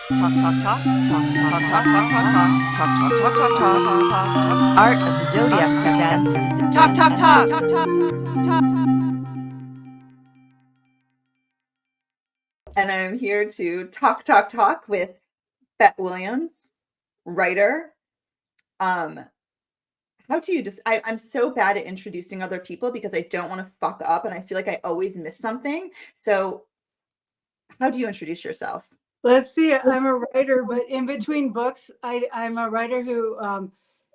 Talk, talk, talk, talk, talk, talk, talk, talk, talk, talk, talk, talk, talk, talk. Art of the Zodiac presents Talk, Talk, Talk. And I'm here to talk with Bett Williams, writer. How do you just? I'm so bad at introducing other people because I don't want to fuck up, and I feel like I always miss something. So, how do you introduce yourself? Let's see. I'm a writer, but in between books, I'm a writer who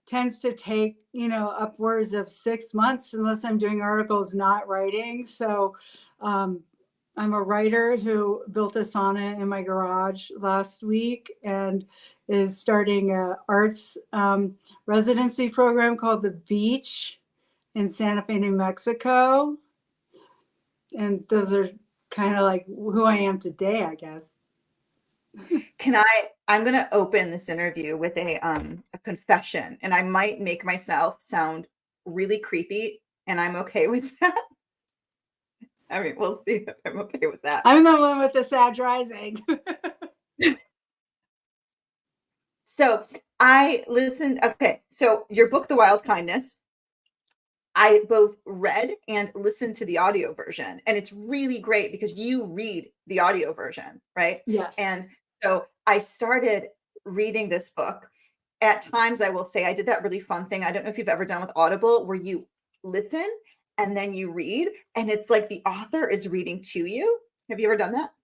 tends to take, upwards of 6 months unless I'm doing articles, not writing. So I'm a writer who built a sauna in my garage last week and is starting a arts residency program called The Beach in Santa Fe, New Mexico. And those are kind of like who I am today, I guess. I'm going to open this interview with a confession, and I might make myself sound really creepy, and I'm okay with that. I mean, we'll see if I'm okay with that. I'm the one with the sad rising. So I listened. Okay. So your book, The Wild Kindness, I both read and listened to the audio version, and it's really great because you read the audio version, right? Yes. And so I started reading this book. At times, I will say I did that really fun thing. I don't know if you've ever done with Audible, where you listen and then you read, and it's like the author is reading to you. Have you ever done that?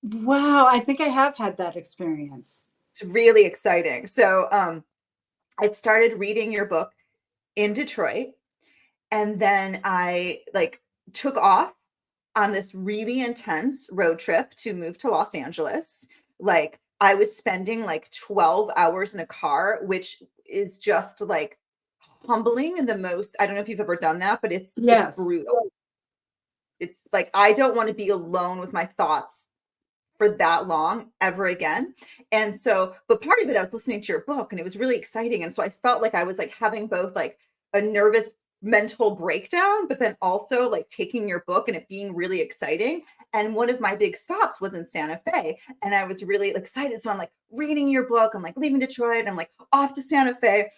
Wow, I think I have had that experience. It's really exciting. So I started reading your book in Detroit, and then I took off on this really intense road trip to move to Los Angeles. Like I was spending 12 hours in a car, which is just humbling in the most. I don't know if you've ever done that, but it's brutal. It's like, I don't want to be alone with my thoughts for that long ever again. And so, but part of it, I was listening to your book and it was really exciting. And so I felt like I was having both a nervous mental breakdown, but then also taking your book and it being really exciting. And one of my big stops was in Santa Fe, and I was really excited. So I'm reading your book, I'm leaving Detroit, I'm off to Santa Fe.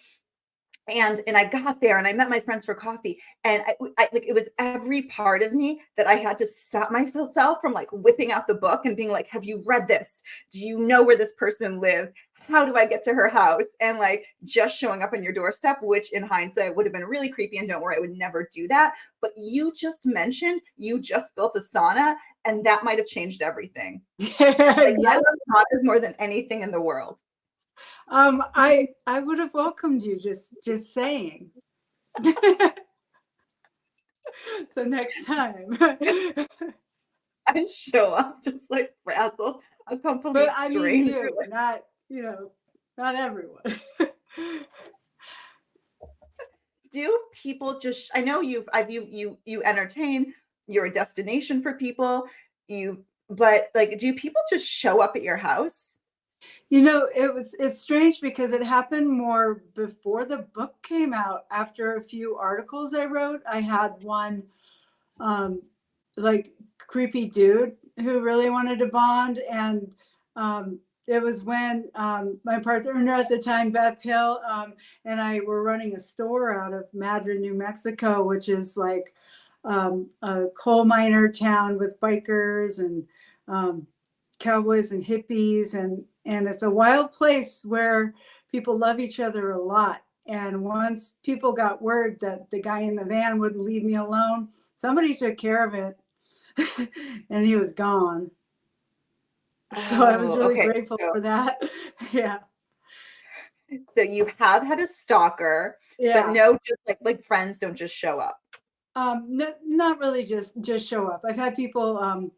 And I got there and I met my friends for coffee, and I it was every part of me that I had to stop myself from whipping out the book and being have you read this? Do you know where this person lives? How do I get to her house? And just showing up on your doorstep, which in hindsight would have been really creepy, and don't worry, I would never do that. But you just mentioned you just built a sauna, and that might have changed everything. I love saunas more than anything in the world. I would have welcomed you, just saying. So next time I show up just frazzled, a complete but I mean stranger. you, not everyone. Do people just? I know you entertain. You're a destination for people. But do people just show up at your house? It's strange because it happened more before the book came out. After a few articles I wrote, I had one creepy dude who really wanted to bond. And it was when my partner at the time, Beth Hill, and I were running a store out of Madrid, New Mexico, which is a coal miner town with bikers and cowboys and hippies, and it's a wild place where people love each other a lot. And once people got word that the guy in the van wouldn't leave me alone, somebody took care of it and he was gone. So I was really grateful for that. Yeah. So you have had a stalker, but no, just like friends don't just show up. No, not really just show up. I've had people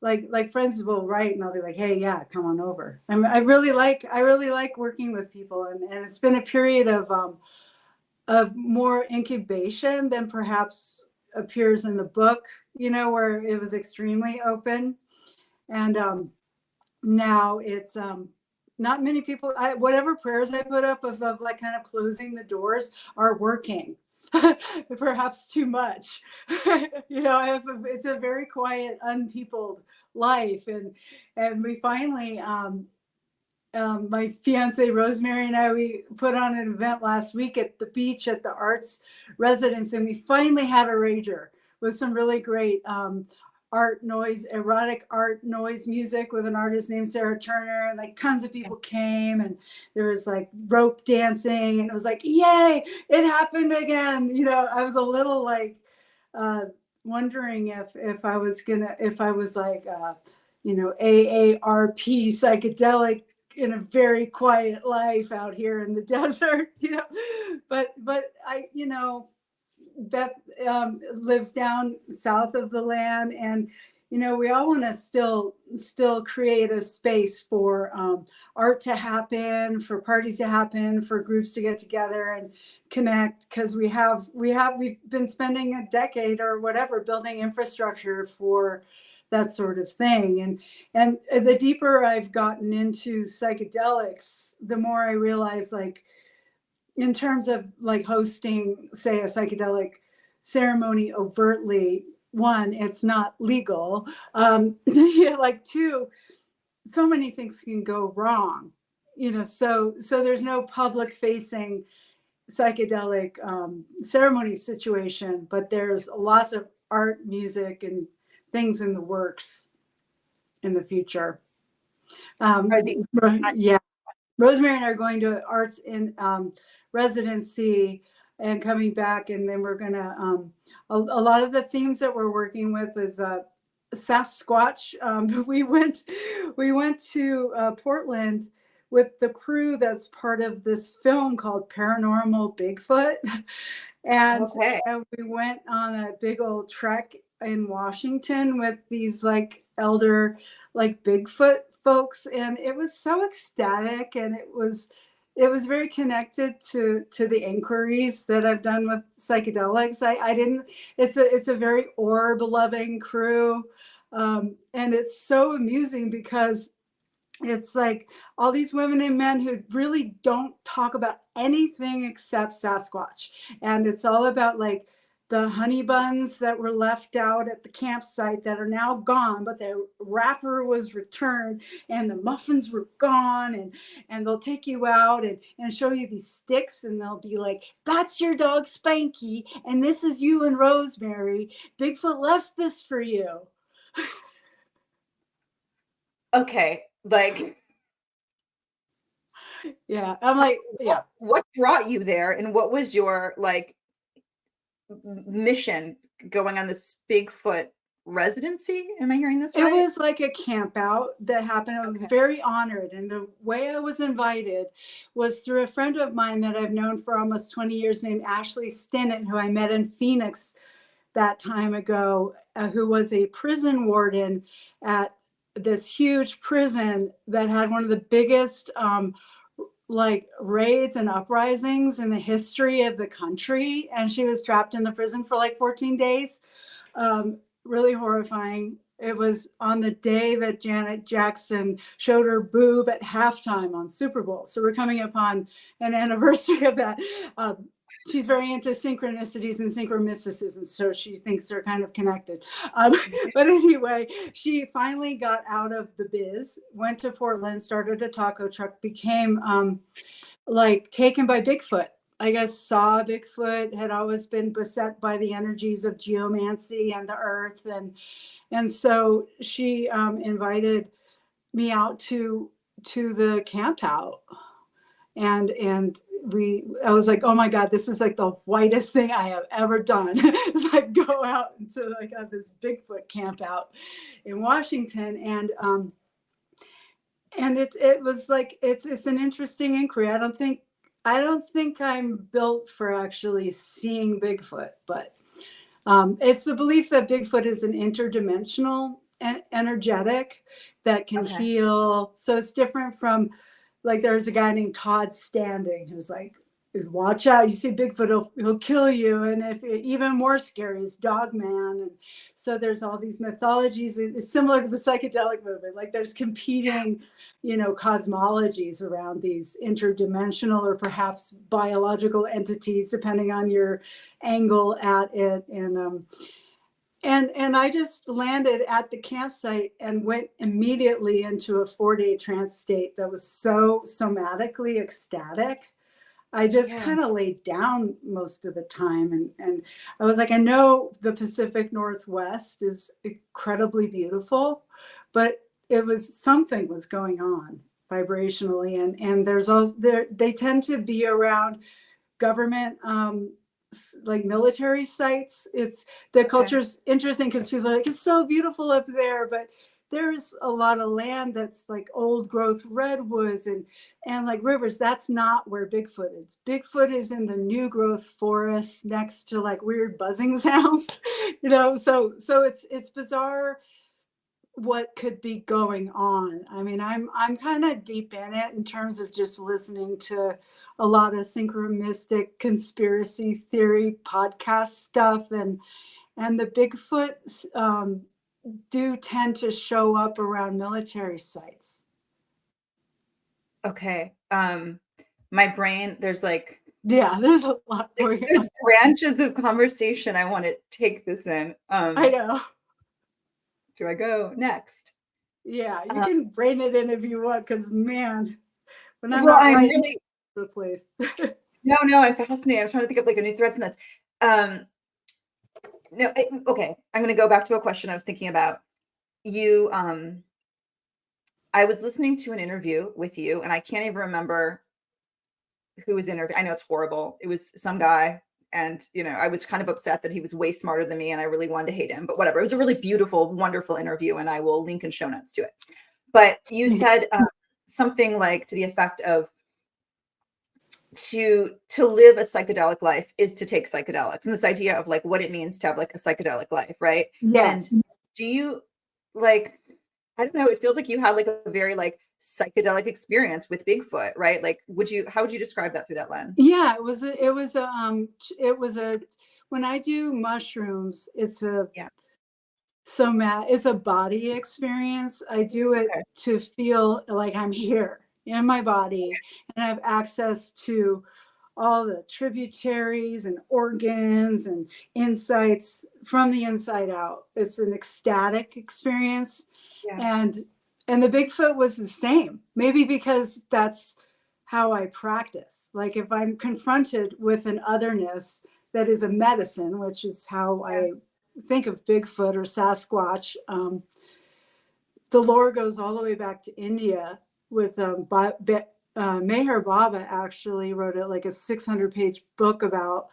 like friends will write and I'll be like, hey, yeah, come on over. I really like working with people, and it's been a period of more incubation than perhaps appears in the book, where it was extremely open. And now it's not many people, whatever prayers I put up of kind of closing the doors are working. Perhaps too much. It's a very quiet, unpeopled life, and we finally my fiance Rosemary and I, we put on an event last week at the beach at the arts residence, and we finally had a rager with some really great erotic art noise music with an artist named Sarah Turner, and like tons of people came, and there was like rope dancing, and it was like, yay, it happened again. You know, I was a little like wondering if I was like you know, AARP psychedelic in a very quiet life out here in the desert, you know, but I, you know, Beth lives down south of the land, and you know, we all want to still create a space for art to happen, for parties to happen, for groups to get together and connect, because we've been spending a decade or whatever building infrastructure for that sort of thing. And the deeper I've gotten into psychedelics, the more I realize, like, in terms of like hosting, say, a psychedelic ceremony overtly, one, it's not legal. Yeah, like two, so many things can go wrong, you know, so there's no public facing psychedelic ceremony situation, but there's lots of art, music, and things in the works in the future. Yeah. Rosemary and I are going to arts in residency and coming back, and then we're gonna a lot of the themes that we're working with is Sasquatch. We went to Portland with the crew that's part of this film called Paranormal Bigfoot, and we went on a big old trek in Washington with these like elder like Bigfoot folks, and it was so ecstatic, and it was very connected to the inquiries that I've done with psychedelics. It's a very orb loving crew, and it's so amusing because it's like all these women and men who really don't talk about anything except Sasquatch, and it's all about like the honey buns that were left out at the campsite that are now gone, but the wrapper was returned and the muffins were gone, and they'll take you out and show you these sticks, and they'll be like, that's your dog Spanky, and this is you and Rosemary. Bigfoot left this for you. Okay, like, yeah, I'm like, yeah. What brought you there, and what was your like mission going on this Bigfoot residency? Am I hearing this right? It was like a camp out that happened. I was very honored, and the way I was invited was through a friend of mine that I've known for almost 20 years named Ashley Stinnett, who I met in Phoenix that time ago, who was a prison warden at this huge prison that had one of the biggest like raids and uprisings in the history of the country. And she was trapped in the prison for like 14 days. Really horrifying. It was on the day that Janet Jackson showed her boob at halftime on Super Bowl. So we're coming upon an anniversary of that. She's very into synchronicities and synchromysticism, so she thinks they're kind of connected. But anyway, she finally got out of the biz, went to Portland, started a taco truck, became like taken by Bigfoot. I guess saw Bigfoot, had always been beset by the energies of geomancy and the earth. And so she invited me out to the camp out. And I was like, oh my God, this is like the whitest thing I have ever done. It's like go out to like this Bigfoot camp out in Washington. And it was like, it's an interesting inquiry. I don't think I'm built for actually seeing Bigfoot, but it's the belief that Bigfoot is an interdimensional energetic that can heal. So it's different from, like, there's a guy named Todd Standing who's like, watch out, you see Bigfoot, he'll kill you. And if even more scary is Dogman. And so there's all these mythologies. It's similar to the psychedelic movement. Like there's competing, cosmologies around these interdimensional or perhaps biological entities, depending on your angle at it. And I just landed at the campsite and went immediately into a 4-day trance state that was so somatically ecstatic. I just Yeah. kind of laid down most of the time. And I was like, I know the Pacific Northwest is incredibly beautiful, but it was something was going on vibrationally. And there's also they tend to be around government like military sites. It's the culture's interesting because people are like, it's so beautiful up there, but there's a lot of land that's like old growth redwoods and like rivers. That's not where Bigfoot is. Bigfoot is in the new growth forest next to like weird buzzing sounds, you know. So it's bizarre what could be going on. I mean, I'm kind of deep in it in terms of just listening to a lot of synchronistic conspiracy theory podcast stuff, and the Bigfoot do tend to show up around military sites. Okay. My brain, there's like, Yeah, there's a lot going there's on. branches of conversation. I want to take this in. I know. Do I go next? Yeah, you can brain it in if you want, because man, when I'm Well, not I'm right really, the place. no, I'm fascinated. I'm trying to think of like a new thread from this. No, okay. I'm going to go back to a question I was thinking about. You, I was listening to an interview with you, and I can't even remember who was interviewed. I know it's horrible. It was some guy, and you know, I was kind of upset that he was way smarter than me, and I really wanted to hate him. But whatever. It was a really beautiful, wonderful interview, and I will link in show notes to it. But you said something like to the effect of to live a psychedelic life is to take psychedelics, and this idea of like what it means to have like a psychedelic life, right? Yes. And do you like, I don't know, it feels like you had like a very like psychedelic experience with Bigfoot, right? Like, how would you describe that through that lens? Yeah, it was a when I do mushrooms, it's a Yeah. it's a body experience. I do it Okay. to feel like I'm here in my body and I have access to all the tributaries and organs and insights from the inside out. It's an ecstatic experience. Yeah. And the Bigfoot was the same, maybe because that's how I practice. Like if I'm confronted with an otherness that is a medicine, which is how I think of Bigfoot or Sasquatch. The lore goes all the way back to India with Meher Baba actually wrote like a 600-page book about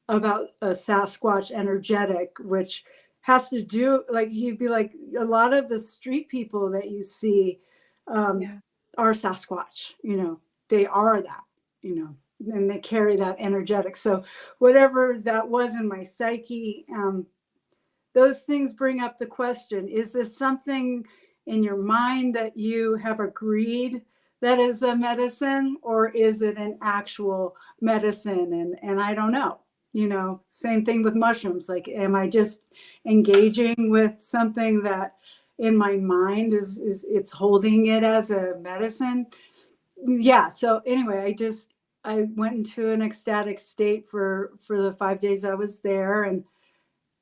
a Sasquatch energetic, which has to do, like, he'd be like, a lot of the street people that you see are Sasquatch, you know, they are that, you know, and they carry that energetic. So whatever that was in my psyche, those things bring up the question, is this something in your mind that you have agreed that is a medicine, or is it an actual medicine? And I don't know. You know, same thing with mushrooms. Like, am I just engaging with something that in my mind is it's holding it as a medicine? Yeah. So anyway, I went into an ecstatic state for the 5 days I was there, and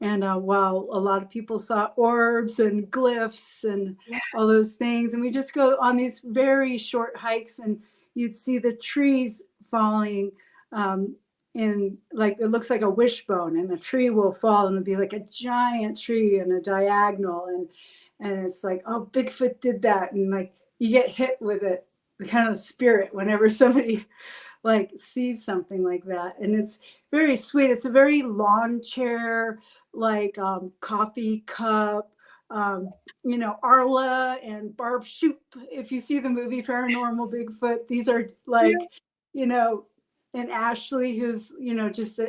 while a lot of people saw orbs and glyphs and all those things, and we just go on these very short hikes, and you'd see the trees falling in, like, it looks like a wishbone, and a tree will fall and it'll be like a giant tree in a diagonal, and it's like, oh, Bigfoot did that, and like you get hit with it, the kind of spirit, whenever somebody like sees something like that. And it's very sweet. It's a very lawn chair, like coffee cup, you know, Arla and Barb Shoop. If you see the movie Paranormal Bigfoot, these are like, you know, and Ashley, who's, you know, just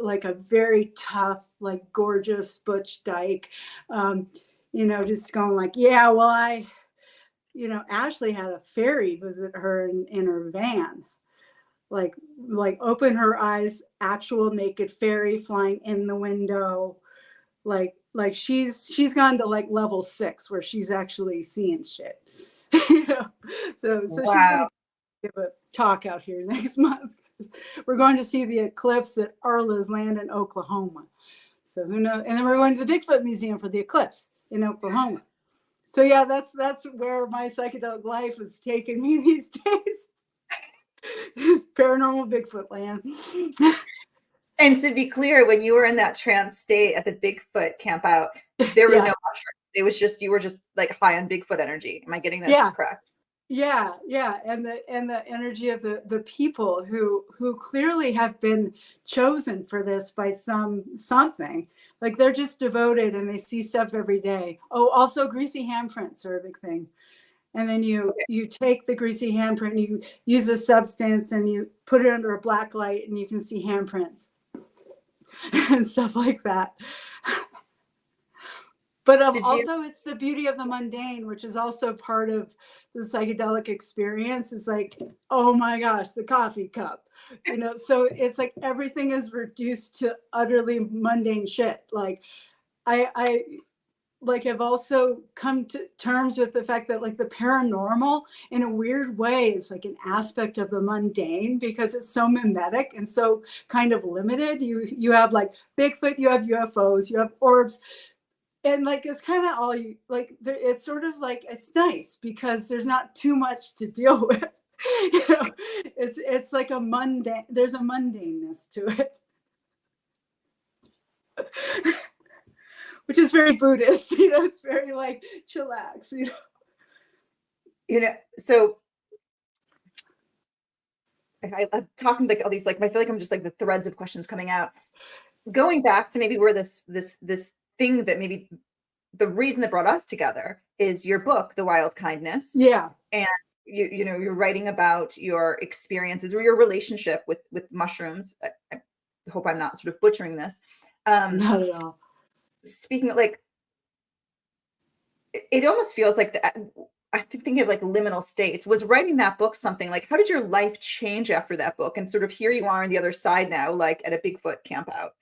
like a very tough, like gorgeous Butch Dyke, you know, just going like, yeah, well, you know, Ashley had a fairy visit her in her van, like open her eyes, actual naked fairy flying in the window, like she's gone to like level 6 where she's actually seeing shit. You know, so she's gonna give a talk out here next month. We're going to see the eclipse at Arla's land in Oklahoma. So who knows? And then we're going to the Bigfoot Museum for the eclipse in Oklahoma. So yeah, that's where my psychedelic life has taken me these days. This paranormal Bigfoot land. And to be clear, when you were in that trance state at the Bigfoot camp out, there were no mushrooms. It was just, you were just like high on Bigfoot energy. Am I getting this correct? Yeah. And the energy of the people who clearly have been chosen for this by something. Like they're just devoted and they see stuff every day. Oh, also greasy handprints are a big thing. And then you take the greasy handprint and you use a substance and you put it under a black light and you can see handprints and stuff like that. But also it's the beauty of the mundane, which is also part of the psychedelic experience. It's like, oh my gosh, the coffee cup, you know? So it's like everything is reduced to utterly mundane shit. Like I've also come to terms with the fact that like the paranormal in a weird way is like an aspect of the mundane because it's so mimetic and so kind of limited. You have like Bigfoot, you have UFOs, you have orbs. And like, it's kind of all you like, it's sort of like, it's nice because there's not too much to deal with. You know, it's like a mundane, there's a mundaneness to it. Which is very Buddhist, you know, it's very like chillax, you know. You know, so I'm talking like all these, like, I feel like I'm just like the threads of questions coming out. Going back to maybe where this thing that maybe the reason that brought us together is your book, The Wild Kindness. Yeah. And you know, you're writing about your experiences or your relationship with mushrooms. I hope I'm not sort of butchering this. Not at all. Speaking of like, it almost feels like I'm thinking of like liminal states. Was writing that book something like, how did your life change after that book? And sort of here you are on the other side now, like at a Bigfoot camp out.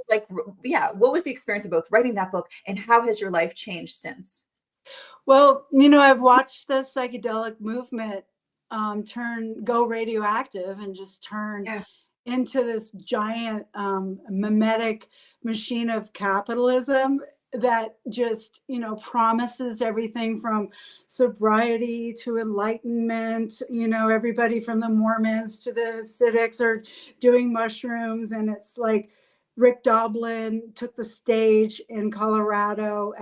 Like, what was the experience of both writing that book and how has your life changed since? Well, you know, I've watched the psychedelic movement go radioactive and just turn into this giant mimetic machine of capitalism that just, you know, promises everything from sobriety to enlightenment. You know, everybody from the Mormons to the Hasidics are doing mushrooms. And it's like Rick Doblin took the stage in Colorado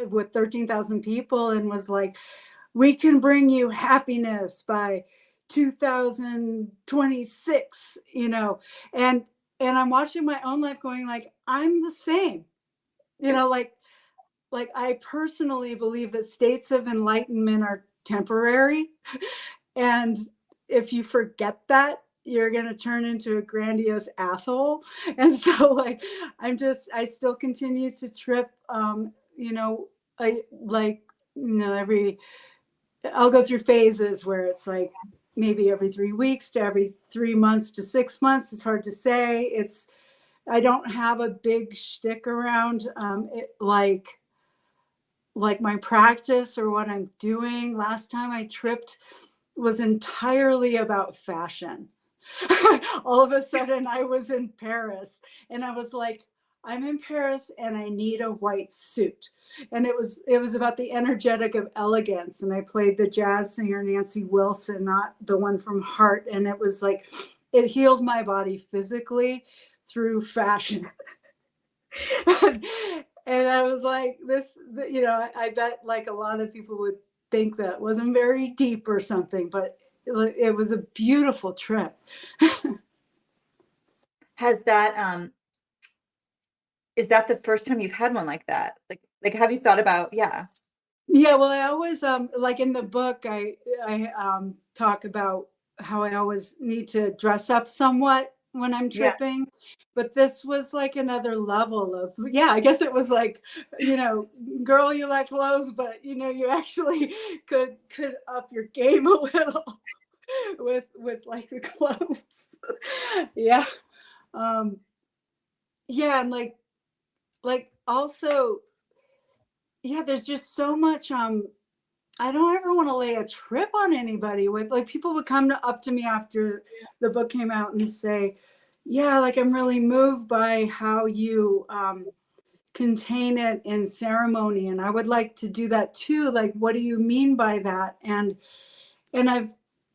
with 13,000 people and was like, we can bring you happiness by 2026, you know, and I'm watching my own life going like, I'm the same, you know, like I personally believe that states of enlightenment are temporary. And if you forget that, you're going to turn into a grandiose asshole. And so like, I still continue to trip, you know, I'll go through phases where it's like maybe every 3 weeks to every 3 months to 6 months. It's hard to say. I don't have a big shtick around like my practice or what I'm doing. Last time I tripped was entirely about fashion. All of a sudden I was in Paris and I was like, I'm in Paris and I need a white suit. And it was about the energetic of elegance. And I played the jazz singer Nancy Wilson, not the one from Heart. And it was like, it healed my body physically through fashion. And I was like, you know, I bet like a lot of people would think that wasn't very deep or something, but it was a beautiful trip. Has that, is that the first time you've had one like that? Like, have you thought about, Yeah, well, I always, like in the book, I talk about how I always need to dress up somewhat when I'm tripping, but this was like another level of, I guess it was like, you know, girl, you like clothes, but you know, you actually could up your game a little with like the clothes. And like also, there's just so much, I don't ever want to lay a trip on anybody with, like, people would come up to me after the book came out and say, yeah, like I'm really moved by how you contain it in ceremony, and I would like to do that too. Like, what do you mean by that? And I've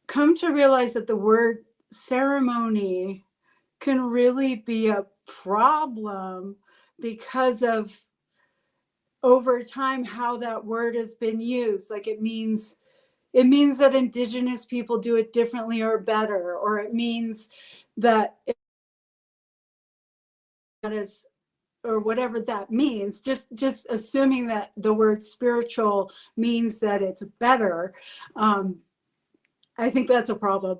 come to realize that the word ceremony can really be a problem because of over time how that word has been used. Like it means that indigenous people do it differently or better, or it means that it is, or whatever that means, just assuming that the word spiritual means that it's better. I think that's a problem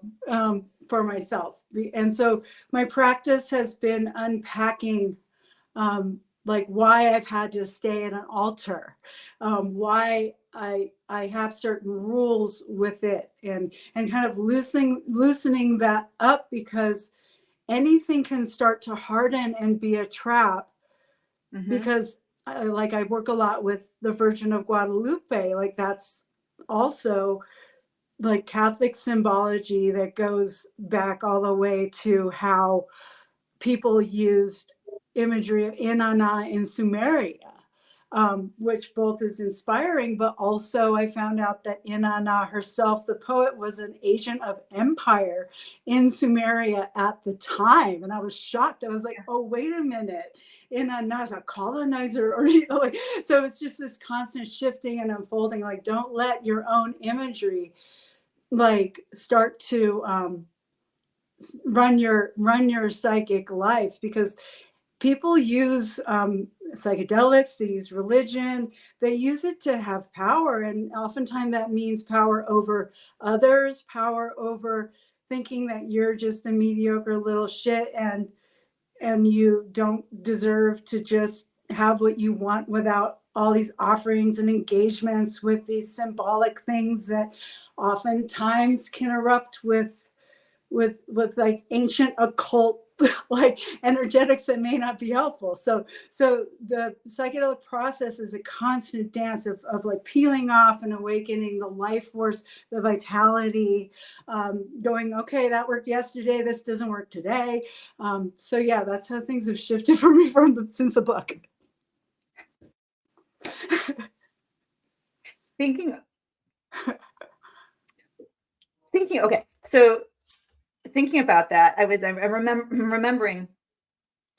for myself. And so my practice has been unpacking like why I've had to stay at an altar, why I have certain rules with it, and kind of loosening that up, because anything can start to harden and be a trap. Because like I work a lot with the Virgin of Guadalupe, like that's also like Catholic symbology that goes back all the way to how people used imagery of Inanna in Sumeria, which both is inspiring, but also I found out that Inanna herself, the poet, was an agent of empire in Sumeria at the time. And I was shocked. I was like, oh, wait a minute. Inanna is a colonizer, or, you know, like, so it's just this constant shifting and unfolding. Like, don't let your own imagery like start to run your psychic life, because people use psychedelics, they use religion, they use it to have power, and oftentimes that means power over others, power over thinking that you're just a mediocre little shit and you don't deserve to just have what you want without all these offerings and engagements with these symbolic things that oftentimes can erupt with like ancient occult like energetics that may not be helpful. So the psychedelic process is a constant dance of like peeling off and awakening the life force, the vitality, going, okay, that worked yesterday, this doesn't work today. So yeah, that's how things have shifted for me since the book. Thinking, okay, so thinking about that, I'm remembering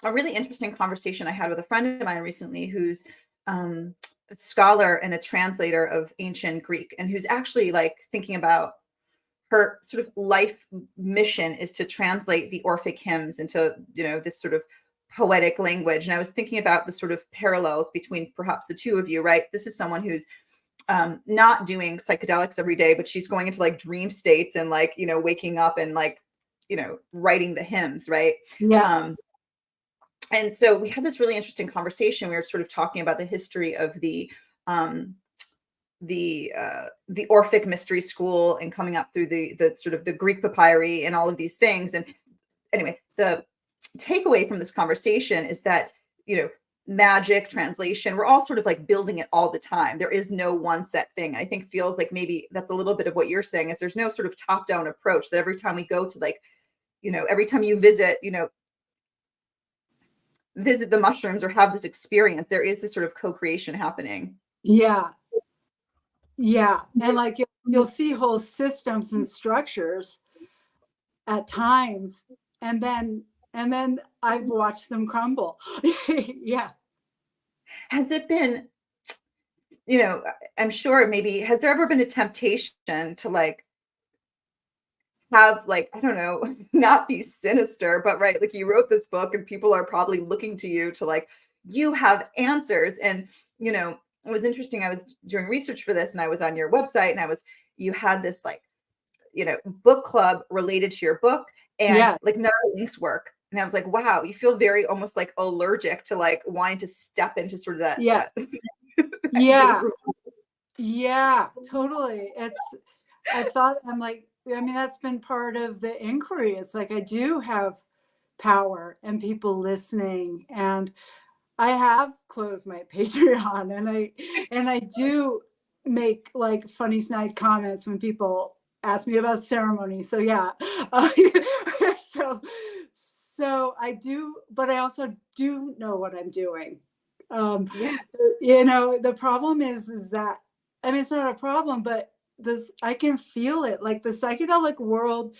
a really interesting conversation I had with a friend of mine recently, who's a scholar and a translator of ancient Greek, and who's actually like thinking about her sort of life mission is to translate the Orphic hymns into, you know, this sort of poetic language. And I was thinking about the sort of parallels between perhaps the two of you, right? This is someone who's not doing psychedelics every day, but she's going into like dream states and like, you know, waking up and like, you know, writing the hymns, right? Yeah. And so we had this really interesting conversation. We were sort of talking about the history of the Orphic mystery school and coming up through the sort of the Greek papyri and all of these things. And anyway, the takeaway from this conversation is that, you know, magic, translation, we're all sort of like building it all the time. There is no one set thing. I think feels like maybe that's a little bit of what you're saying, is there's no sort of top-down approach that every time we go to like, you know, every time you visit, you know, visit the mushrooms or have this experience, there is this sort of co-creation happening. Yeah. And like you'll see whole systems and structures at times, and then I've watched them crumble. Yeah. Has it been, you know, I'm sure maybe, has there ever been a temptation to like have like, I don't know, not be sinister, but right, like you wrote this book and people are probably looking to you to like, you have answers. And, you know, it was interesting. I was doing research for this and I was on your website and you had this like, you know, book club related to your book, and like none of the links work. And I was like, wow, you feel very almost like allergic to like wanting to step into sort of that. Yeah. Yeah, totally. I'm like, I mean, that's been part of the inquiry. It's like, I do have power and people listening, and I have closed my Patreon, and I do make like funny snide comments when people ask me about ceremony. So yeah. so I do, but I also do know what I'm doing. Yeah. The problem is that, I mean, it's not a problem, but I can feel it, like the psychedelic world,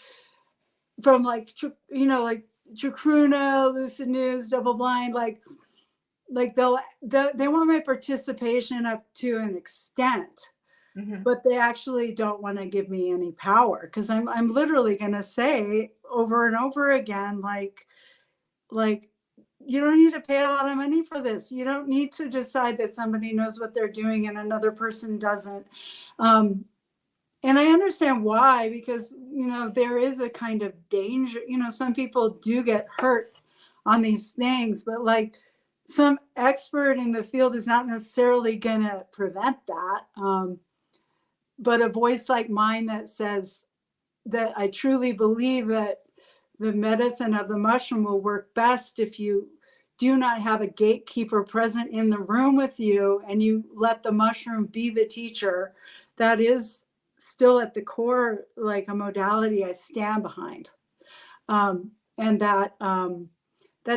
from like, like Chacruna, Lucid News, Double Blind, like they want my participation up to an extent, but they actually don't want to give me any power, because I'm literally going to say over and over again, like you don't need to pay a lot of money for this. You don't need to decide that somebody knows what they're doing and another person doesn't. And I understand why, because, there is a kind of danger. Some people do get hurt on these things, but like some expert in the field is not necessarily going to prevent that. But a voice like mine that says that I truly believe that the medicine of the mushroom will work best if you do not have a gatekeeper present in the room with you, and you let the mushroom be the teacher. That is still at the core, like a modality I stand behind. And that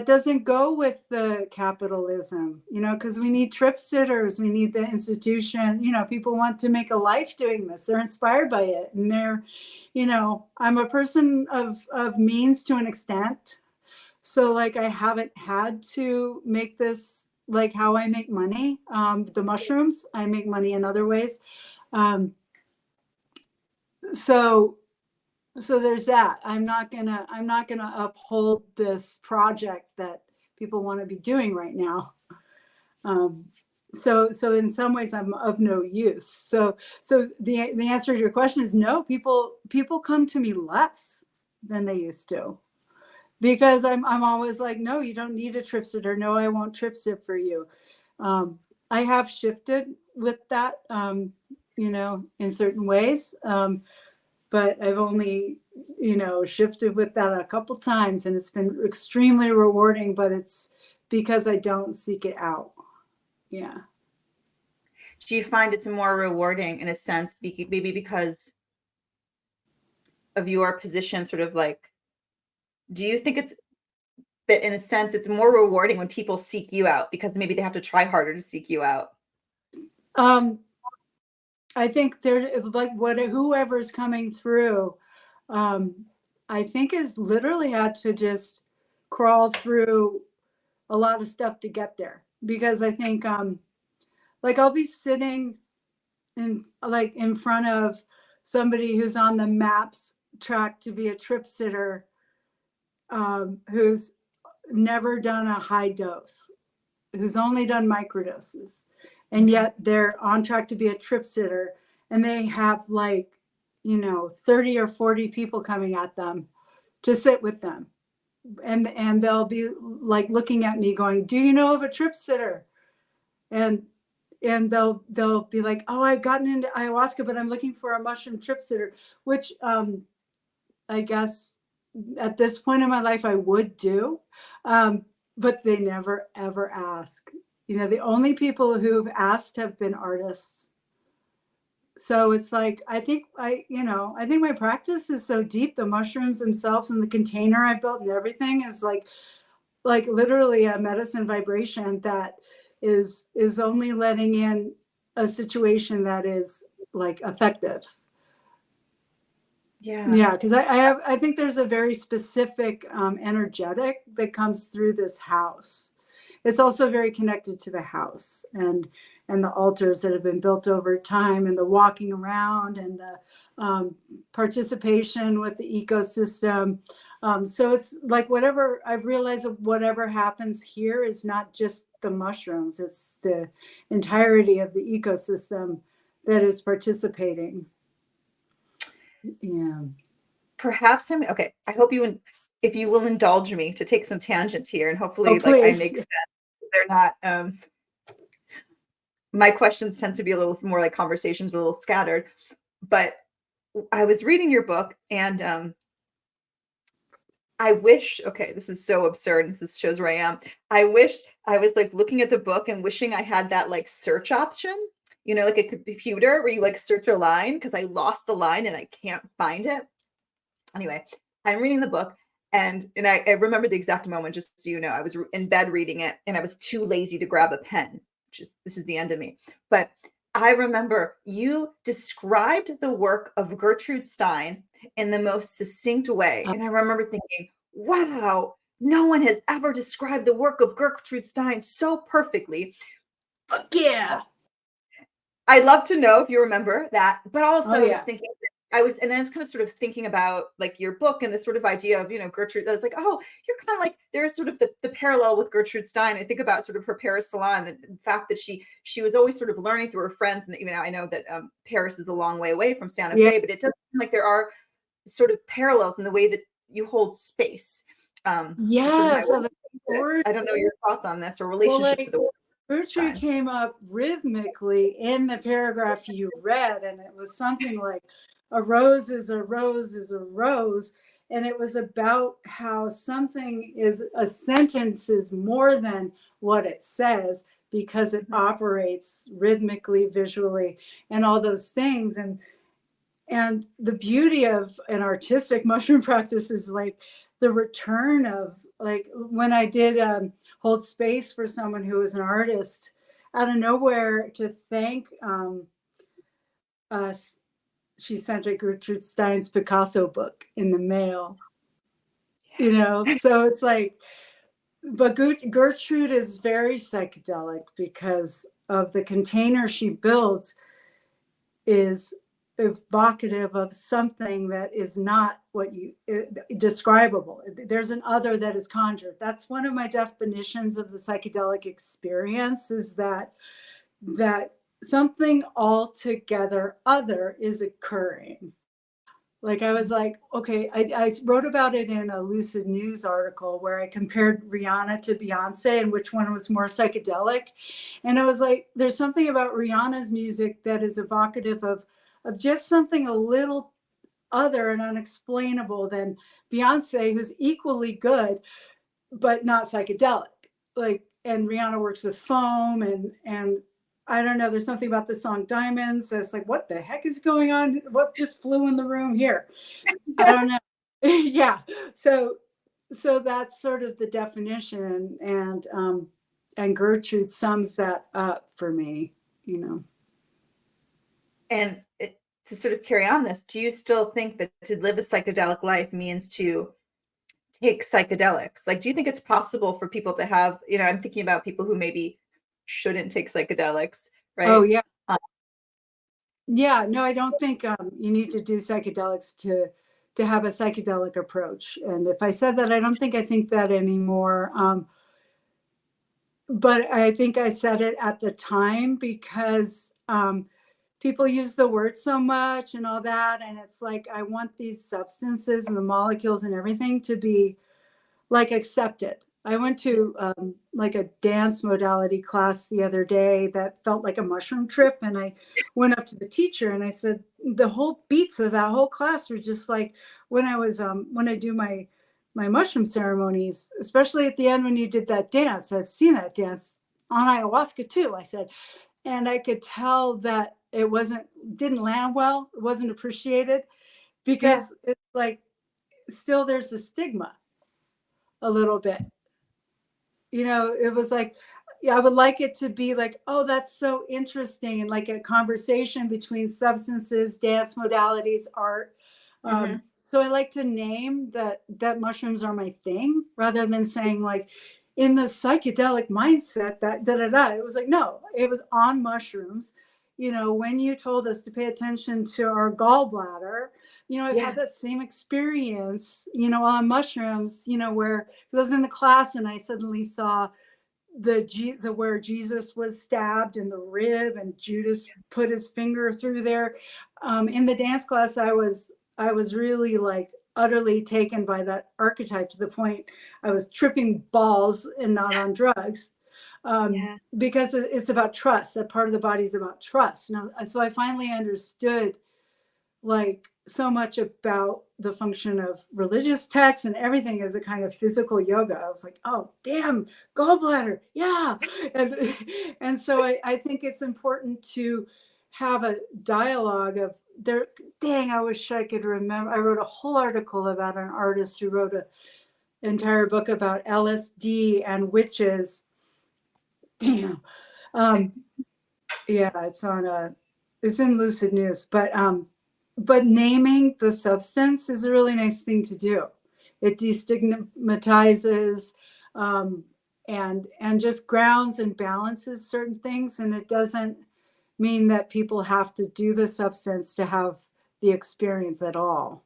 doesn't go with the capitalism, because we need trip sitters, we need the institution, people want to make a life doing this. They're inspired by it. And I'm a person of means to an extent. So like, I haven't had to make this like how I make money. The mushrooms, I make money in other ways. So there's that. I'm not gonna uphold this project that people want to be doing right now. So in some ways I'm of no use. So the answer to your question is no. People come to me less than they used to, because I'm always like, no, you don't need a trip sitter. No, I won't trip sit for you. I have shifted with that, in certain ways. But I've only, shifted with that a couple times, and it's been extremely rewarding, but it's because I don't seek it out. Yeah. Do you find it's more rewarding in a sense, maybe because of your position, sort of like, do you think it's that in a sense it's more rewarding when people seek you out because maybe they have to try harder to seek you out? I think there is like whoever's coming through, I think is literally had to just crawl through a lot of stuff to get there. Because I think like I'll be sitting in front of somebody who's on the MAPS track to be a trip sitter, who's never done a high dose, who's only done microdoses. And yet they're on track to be a trip sitter, and they have 30 or 40 people coming at them to sit with them. And they'll be like looking at me going, do you know of a trip sitter? And they'll be like, oh, I've gotten into ayahuasca, but I'm looking for a mushroom trip sitter, which I guess at this point in my life I would do. But they never, ever ask. The only people who've asked have been artists. So it's like, I think my practice is so deep. The mushrooms themselves and the container I built and everything is like literally a medicine vibration that is only letting in a situation that is like effective. Yeah, because I think there's a very specific energetic that comes through this house. It's also very connected to the house and the altars that have been built over time, and the walking around, and the participation with the ecosystem. So it's like whatever I've realized, whatever happens here is not just the mushrooms, it's the entirety of the ecosystem that is participating. Yeah. Perhaps okay. I hope if you will indulge me to take some tangents here, and hopefully I make sense. They're not my questions tend to be a little more like conversations, a little scattered. But I was reading your book, and I wish, okay, this is so absurd. This shows where I am. I wish I was like looking at the book and wishing I had that like search option, like a computer where you like search a line, because I lost the line and I can't find it. Anyway, I'm reading the book, And I remember the exact moment, just so you know, I was in bed reading it and I was too lazy to grab a pen. This is the end of me. But I remember you described the work of Gertrude Stein in the most succinct way. And I remember thinking, wow, no one has ever described the work of Gertrude Stein so perfectly. Fuck yeah. I'd love to know if you remember that, but also I was yeah. thinking and then I was kind of sort of thinking about like your book and the sort of idea of, you know, Gertrude. I was like, oh, you're kind of like, there's sort of the parallel with Gertrude Stein. I think about sort of her Paris salon, and the fact that she was always sort of learning through her friends. And even now I know that Paris is a long way away from Santa Fe, but it does seem like there are sort of parallels in the way that you hold space. Yeah. Sort of I don't know your thoughts on this or relationship to the word. Gertrude came up rhythmically in the paragraph you read, and it was something like, a rose is a rose is a rose. And it was about how something is, a sentence is more than what it says because it operates rhythmically, visually, and all those things. And the beauty of an artistic mushroom practice is like the return of, like when I did hold space for someone who was an artist out of nowhere to thank us, she sent a Gertrude Stein's Picasso book in the mail, you know? So it's like, but Gertrude is very psychedelic because of the container she builds is evocative of something that is not what you describable. There's an other that is conjured. That's one of my definitions of the psychedelic experience, is that something altogether other is occurring. Like I was like, okay, I wrote about it in a Lucid News article where I compared Rihanna to Beyonce and which one was more psychedelic. And I was like, there's something about Rihanna's music that is evocative of just something a little other and unexplainable than Beyonce, who's equally good, but not psychedelic. Like, and Rihanna works with foam and I don't know, there's something about the song Diamonds that's like, what the heck is going on? What just flew in the room here? I don't know. Yeah. So that's sort of the definition. And Gertrude sums that up for me, you know. And to sort of carry on this, do you still think that to live a psychedelic life means to take psychedelics? Like, do you think it's possible for people to have, you know, I'm thinking about people who maybe shouldn't take psychedelics, right? Oh, yeah. Yeah, no, I don't think you need to do psychedelics to have a psychedelic approach. And if I said that, I think that anymore. But I think I said it at the time because people use the word so much and all that. And it's like, I want these substances and the molecules and everything to be like accepted. I went to like a dance modality class the other day that felt like a mushroom trip. And I went up to the teacher and I said, the whole beats of that whole class were just like when I do my mushroom ceremonies, especially at the end when you did that dance. I've seen that dance on ayahuasca too, I said. And I could tell that it didn't land well. It wasn't appreciated because it's like, still there's a stigma a little bit. You know, it was like, yeah, I would like it to be like, oh, that's so interesting. And like a conversation between substances, dance modalities, art. So I like to name that mushrooms are my thing rather than saying like in the psychedelic mindset that It was like, no, it was on mushrooms. You know, when you told us to pay attention to our gallbladder, you know, I've had that same experience, you know, on mushrooms, you know, where I was in the class and I suddenly saw the where Jesus was stabbed in the rib and Judas put his finger through there. In the dance class, I was really like utterly taken by that archetype to the point I was tripping balls and not on drugs. Because it's about trust. That part of the body is about trust. Now, so I finally understood like so much about the function of religious texts and everything as a kind of physical yoga. I was like, oh, damn, gallbladder. Yeah. And so I think it's important to have a dialogue of there. Dang, I wish I could remember. I wrote a whole article about an artist who wrote entire book about LSD and witches. Damn. Yeah, it's in Lucid News, but naming the substance is a really nice thing to do. It destigmatizes, and just grounds and balances certain things, and it doesn't mean that people have to do the substance to have the experience at all.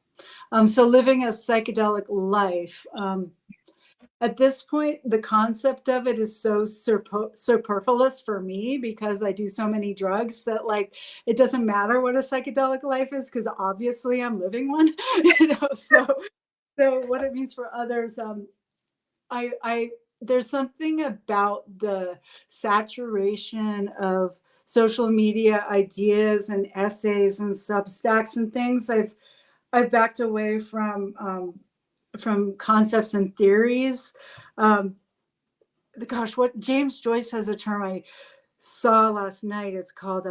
So living a psychedelic life, at this point, the concept of it is so superfluous for me, because I do so many drugs that, like, it doesn't matter what a psychedelic life is, because obviously I'm living one. So what it means for others, I there's something about the saturation of social media ideas and essays and Substacks and things. I've backed away from concepts and theories. Gosh, what James Joyce has a term I saw last night. It's called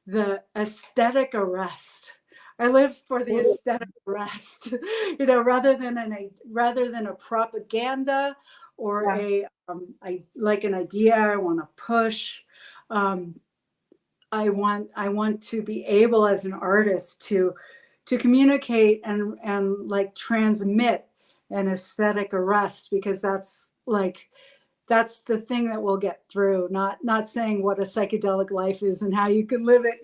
the aesthetic arrest. I live for the aesthetic arrest, rather than a propaganda or I like an idea I want to push. I want to be able as an artist to communicate and like transmit an aesthetic arrest, because that's the thing that will get through, not saying what a psychedelic life is and how you can live it,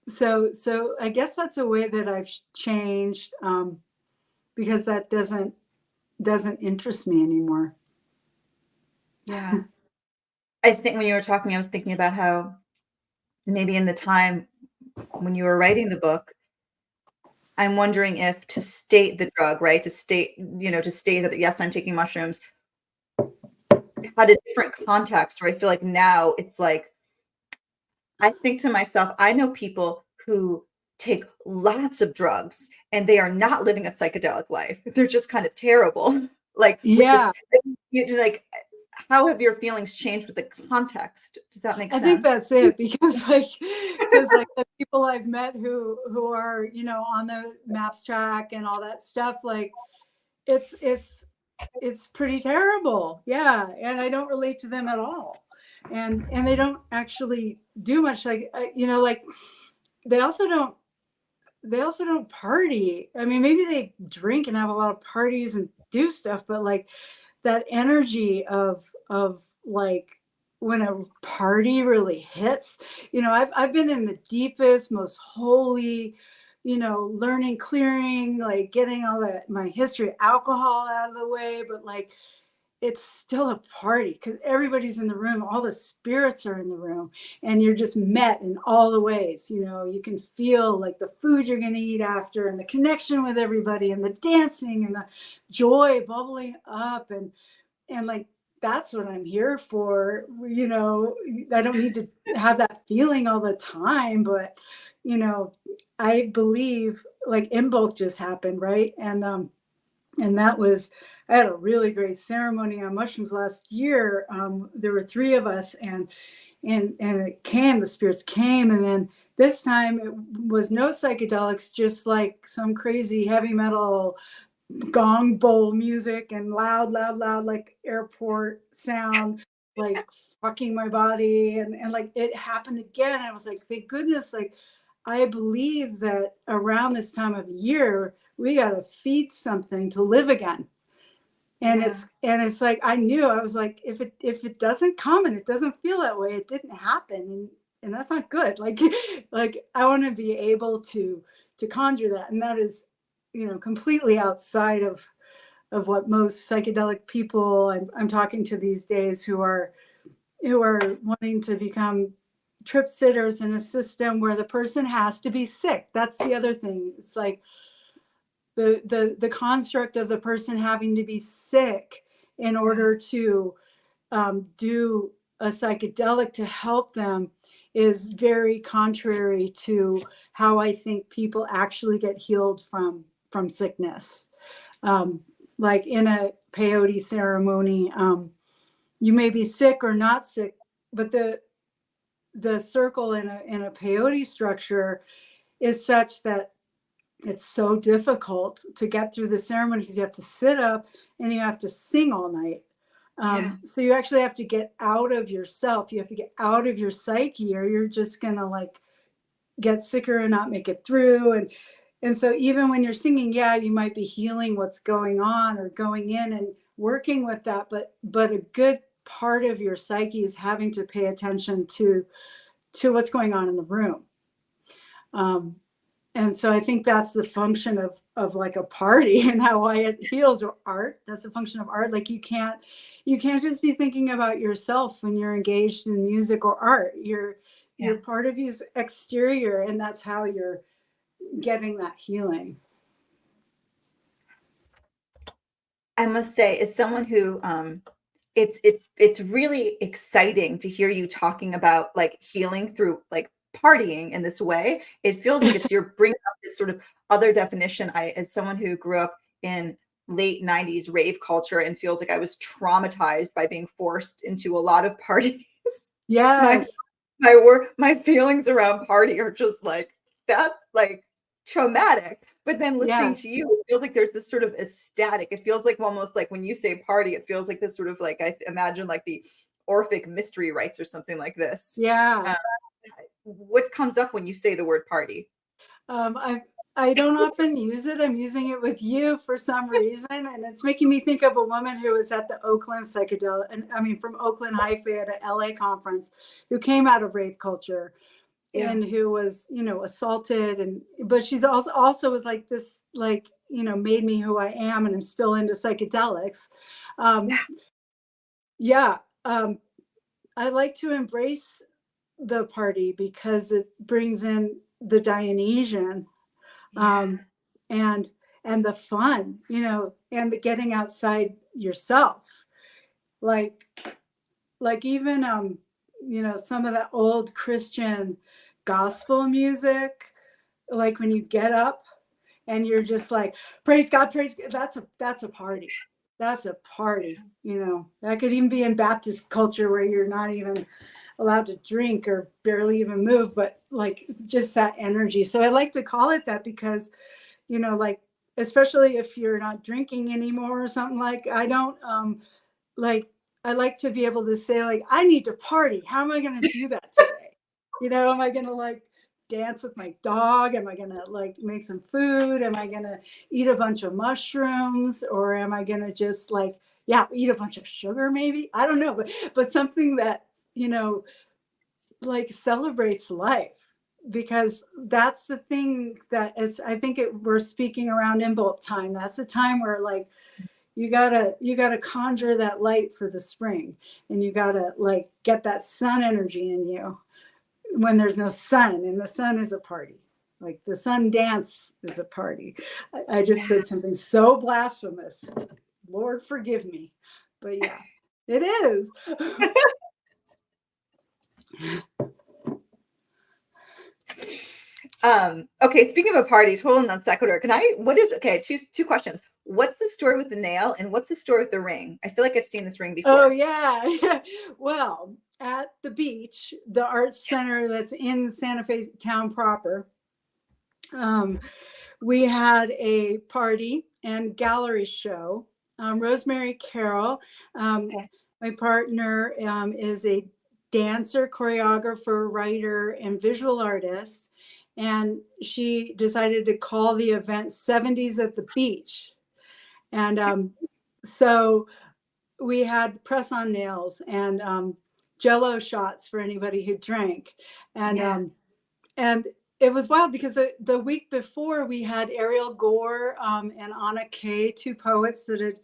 so I guess that's a way that I've changed, because that doesn't interest me anymore. Yeah. I think when you were talking, I was thinking about how maybe in the time when you were writing the book, I'm wondering if to state the drug, right? To state that, yes, I'm taking mushrooms, had a different context, where I feel like now it's like, I think to myself, I know people who take lots of drugs and they are not living a psychedelic life. They're just kind of terrible. Like, Yeah. Like, how have your feelings changed with the context? Does that make sense? I think that's it, because the people I've met who are, on the MAPS track and all that stuff, like it's pretty terrible. Yeah. And I don't relate to them at all. And they don't actually do much, like, like they also don't party. I mean, maybe they drink and have a lot of parties and do stuff, but like that energy of like when a party really hits, I've been in the deepest, most holy, learning, clearing, like getting all my history of alcohol out of the way, but like it's still a party because everybody's in the room, all the spirits are in the room, and you're just met in all the ways. You can feel like the food you're going to eat after, and the connection with everybody, and the dancing, and the joy bubbling up, and like that's what I'm here for. I don't need to have that feeling all the time, but I believe, like Imbolc just happened, right? And that was, I had a really great ceremony on mushrooms last year. There were 3 of us, and the spirits came, and then this time it was no psychedelics, just like some crazy heavy metal gong bowl music and loud, like airport sound, like fucking my body, and like it happened again. I was like, thank goodness. Like, I believe that around this time of year, we got to feed something to live again. And it's like, I was like, if it doesn't come and it doesn't feel that way, it didn't happen. And that's not good. Like I want to be able to conjure that. And that is, completely outside of what most psychedelic people I'm talking to these days, who are wanting to become trip sitters in a system where the person has to be sick. That's the other thing. It's like the construct of the person having to be sick in order to do a psychedelic to help them is very contrary to how I think people actually get healed from sickness. Like in a peyote ceremony, you may be sick or not sick, but the circle in a peyote structure is such that it's so difficult to get through the ceremony because you have to sit up and you have to sing all night. So you actually have to get out of yourself. You have to get out of your psyche, or you're just gonna like get sicker and not make it through. And so even when you're singing, yeah, you might be healing what's going on or going in and working with that, but a good part of your psyche is having to pay attention to what's going on in the room. And so I think that's the function of like a party and how it heals, or art. That's the function of art. Like you can't just be thinking about yourself when you're engaged in music or art. Your part of you's exterior, and that's how you're getting that healing. I must say, as someone who it's really exciting to hear you talking about like healing through like partying in this way. It feels like you're bringing up this sort of other definition. As someone who grew up in late 90s rave culture and feels like I was traumatized by being forced into a lot of parties. Yes. My feelings around party are just like, that's like traumatic. But then listening to you, it feels like there's this sort of ecstatic. It feels like almost like when you say party, it feels like this sort of like, I imagine like the Orphic mystery rites or something like this. Yeah. What comes up when you say the word party? I don't often use it. I'm using it with you for some reason, and it's making me think of a woman who was at the Oakland Psychedelic, and I mean from Oakland Hyphae at a LA conference, who came out of rave culture, and who was, you know, assaulted, but she's also was like this, like, you know, made me who I am, and I'm still into psychedelics. I like to embrace the party because it brings in the Dionysian, and the fun, you know, and the getting outside yourself, like even you know, some of that old Christian gospel music, like when you get up and you're just like, praise God, that's a party. That's a party, you know. That could even be in Baptist culture where you're not even allowed to drink or barely even move, but like just that energy. So I like to call it that because, you know, like, especially if you're not drinking anymore or something, like I don't like, I like to be able to say like, I need to party. How am I going to do that today? You know, am I going to like dance with my dog? Am I going to like make some food? Am I going to eat a bunch of mushrooms? Or am I going to just like, eat a bunch of sugar maybe? I don't know, but something that, you know, like celebrates life, because that's the thing that is, I think we're speaking around Imbolc time. That's the time where like, you gotta conjure that light for the spring, and you gotta like get that sun energy in you when there's no sun, and the sun is a party. Like the sun dance is a party. I just said something so blasphemous. Lord forgive me. But yeah, it is. Okay, speaking of a party, total non sequitur. Two questions. What's the story with the nail, and what's the story with the ring? I feel like I've seen this ring before. Oh yeah. Well, at the beach, the arts center that's in Santa Fe town proper, we had a party and gallery show. Rosemary Carroll, my partner, is a dancer, choreographer, writer, and visual artist. And she decided to call the event 70s at the Beach. And so we had press on nails and Jello shots for anybody who drank. And it was wild because the week before we had Ariel Gore and Anna Kay, two poets that had,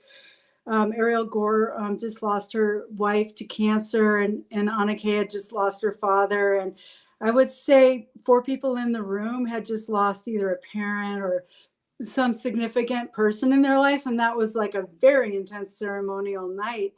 Ariel Gore just lost her wife to cancer, and Anna Kay had just lost her father. And I would say 4 people in the room had just lost either a parent or some significant person in their life. And that was like a very intense ceremonial night.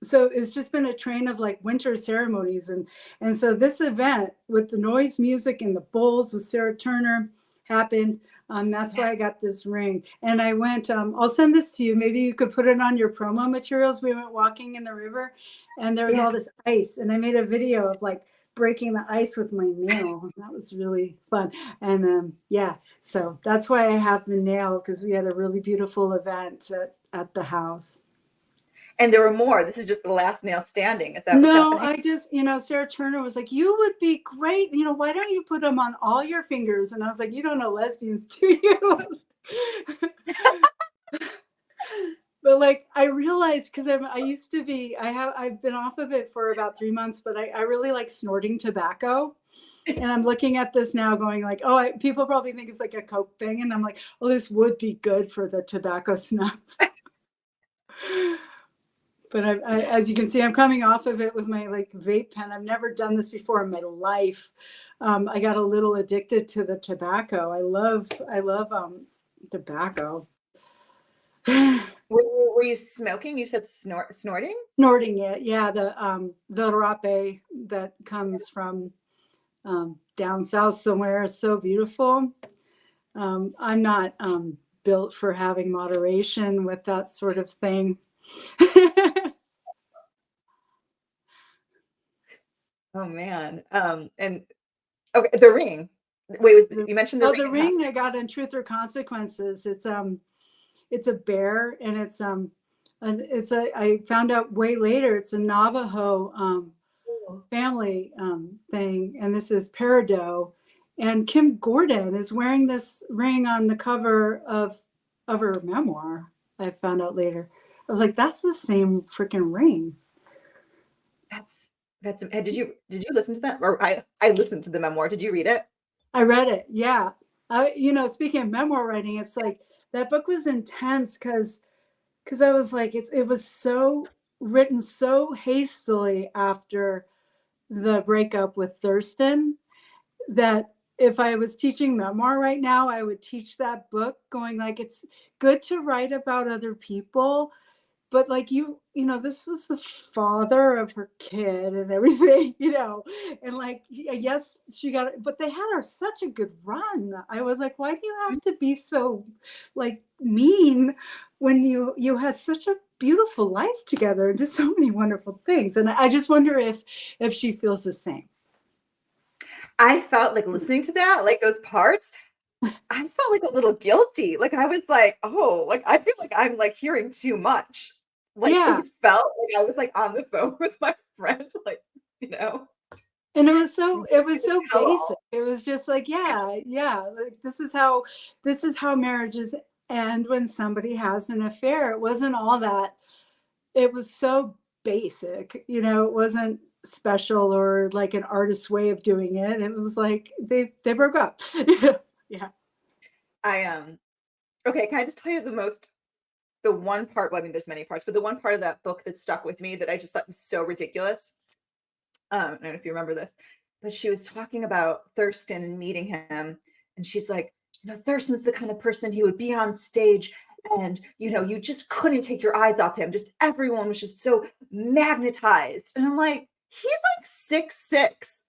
So it's just been a train of like winter ceremonies. And so this event with the noise music and the bowls with Sarah Turner happened. That's why I got this ring. And I went, I'll send this to you. Maybe you could put it on your promo materials. We went walking in the river and there was all this ice. And I made a video of like breaking the ice with my nail. That was really fun. And yeah, so that's why I have the nail, because we had a really beautiful event at the house. And there were more. This is just the last nail standing. Is that what's No, happening? I just, Sarah Turner was like, you would be great. Why don't you put them on all your fingers? And I was like, you don't know lesbians, do you? But like, I realized, because I've been off of it for about 3 months, but I really like snorting tobacco. And I'm looking at this now going like, oh, people probably think it's like a Coke thing. And I'm like, oh, this would be good for the tobacco snuff. But as you can see, I'm coming off of it with my like vape pen. I've never done this before in my life. I got a little addicted to the tobacco. I love tobacco. Were you smoking? You said snorting? Snorting it, yeah. The rape that comes from down south somewhere is so beautiful. I'm not built for having moderation with that sort of thing. Oh man. And okay, the ring. Wait, you mentioned the ring? The ring I got in Truth or Consequences. It's a bear, and I found out way later it's a Navajo family thing, and this is peridot. And Kim Gordon is wearing this ring on the cover of her memoir. I found out later. I was like, that's the same freaking ring. That's did you listen to that? Or I listened to the memoir. Did you read it? I read it. Yeah. Speaking of memoir writing, it's like that book was intense because I was like, it was so written so hastily after the breakup with Thurston that if I was teaching memoir right now, I would teach that book going like, it's good to write about other people, but like this was the father of her kid and everything, and like, yes, she got it, but they had her such a good run. I was like, why do you have to be so like mean when you had such a beautiful life together and did so many wonderful things? And I just wonder if she feels the same. I felt like listening to that, like those parts, I felt like a little guilty. Like I was like, oh, like I feel like I'm like hearing too much. Like Yeah. it felt like I was like on the phone with my friend, like, And it was so basic. It was just like, yeah. Like this is how marriages end when somebody has an affair. It wasn't all that. It was so basic, it wasn't special or like an artist's way of doing it. It was like they broke up. Yeah. Okay, can I just tell you the one part, well, I mean, there's many parts, but the one part of that book that stuck with me that I just thought was so ridiculous. I don't know if you remember this, but she was talking about Thurston and meeting him. And she's like, Thurston's the kind of person he would be on stage and, you just couldn't take your eyes off him. Just everyone was just so magnetized. And I'm like, he's like 6'6".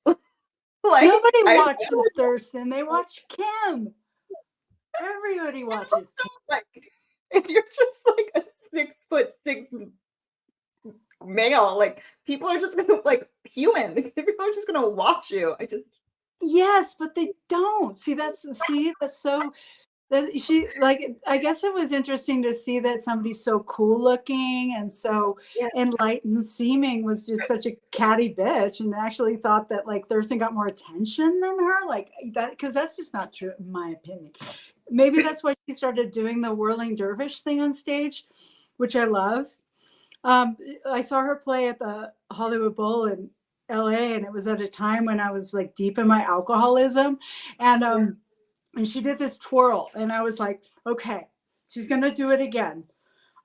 Like, nobody watches Thurston. They watch Kim. Everybody watches Kim. Like, if you're just like a 6'6" male, like people are just gonna like human. People are just gonna watch you. Yes, but they don't. That's so that she like. I guess it was interesting to see that somebody so cool looking and so enlightened seeming was just such a catty bitch, and actually thought that like Thurston got more attention than her, like that, because that's just not true in my opinion. Maybe that's why she started doing the whirling dervish thing on stage, which I love. I saw her play at the Hollywood Bowl in LA, and it was at a time when I was like deep in my alcoholism, and she did this twirl, and I was like, okay, she's gonna do it again.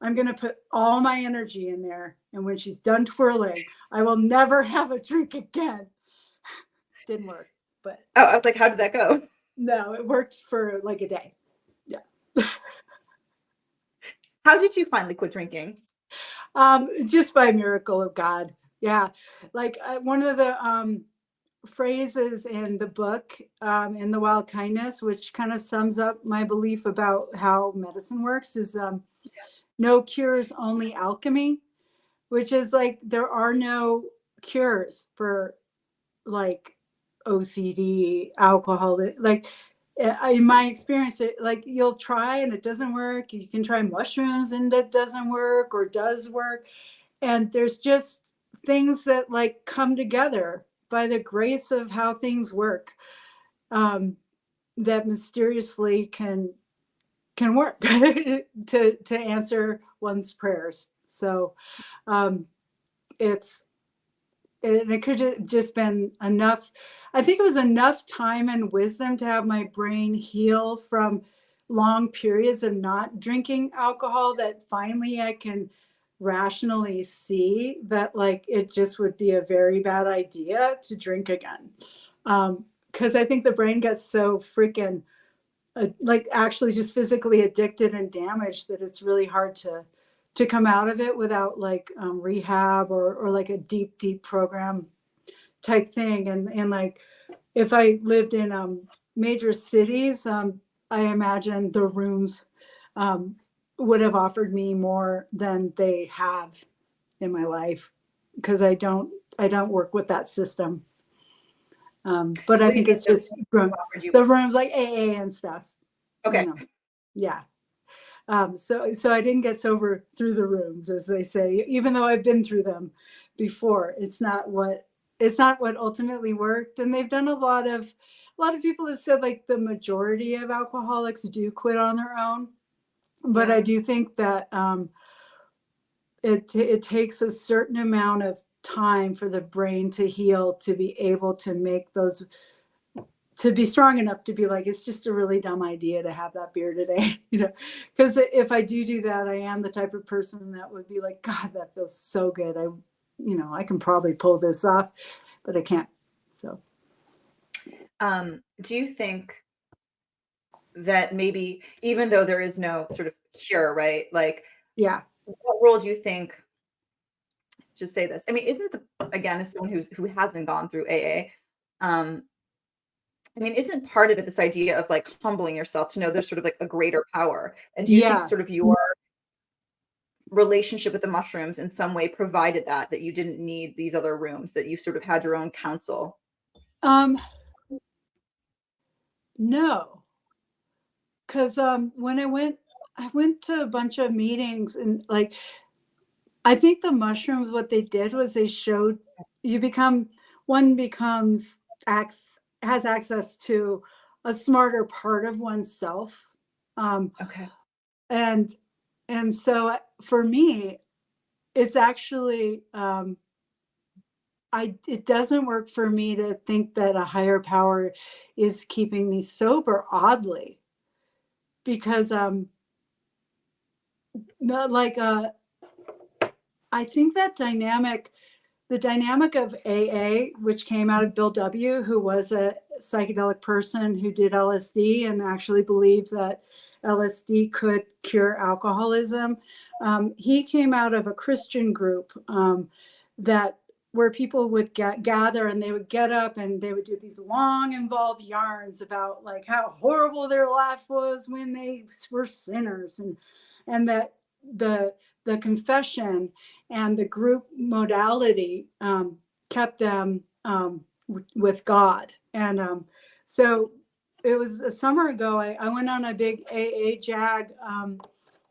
I'm gonna put all my energy in there, and when she's done twirling, I will never have a drink again. Didn't work, but I was like, how did that go? No, it worked for like a day. Yeah. How did you finally quit drinking? Just by miracle of God. Yeah. Like one of the phrases in the book, in The Wild Kindness, which kind of sums up my belief about how medicine works, is no cures, only alchemy, which is like there are no cures for like OCD, alcohol, like in my experience, like you'll try and it doesn't work. You can try mushrooms and it doesn't work or does work. And there's just things that like come together by the grace of how things work, that mysteriously can work to answer one's prayers. So it could have just been enough. I think it was enough time and wisdom to have my brain heal from long periods of not drinking alcohol that finally I can rationally see that like it just would be a very bad idea to drink again. Because I think the brain gets so freaking like actually just physically addicted and damaged that it's really hard to come out of it without like rehab or like a deep program type thing. And like if I lived in major cities, I imagine the rooms would have offered me more than they have in my life, because I don't work with that system. But I think it's just the rooms like AA and stuff. Okay. You know? Yeah. So I didn't get sober through the rooms, as they say, even though I've been through them before. It's not what ultimately worked. And they've done a lot of people have said like the majority of alcoholics do quit on their own. But I do think that it takes a certain amount of time for the brain to heal, to be able to make those, to be strong enough to be like, it's just a really dumb idea to have that beer today, you know, because if I do that, I am the type of person that would be like, God, that feels so good. I can probably pull this off, but I can't. So, do you think that maybe, even though there is no sort of cure, right? Like, yeah, what role do you think, just say this, I mean, isn't again, as someone who hasn't gone through AA, I mean, isn't part of it this idea of like humbling yourself to know there's sort of like a greater power? And do you think sort of your relationship with the mushrooms in some way provided that you didn't need these other rooms, that you sort of had your own counsel? No, because when I went to a bunch of meetings, and like I think the mushrooms, what they did was they showed one becomes has access to a smarter part of oneself. Okay. And so for me, it's actually, it doesn't work for me to think that a higher power is keeping me sober, oddly, because not like I think that the dynamic of AA, which came out of Bill W., who was a psychedelic person who did LSD and actually believed that LSD could cure alcoholism. He came out of a Christian group where people would gather, and they would get up and they would do these long, involved yarns about like how horrible their life was when they were sinners, and that the confession and the group modality kept them with God. And so it was a summer ago, I went on a big AA jag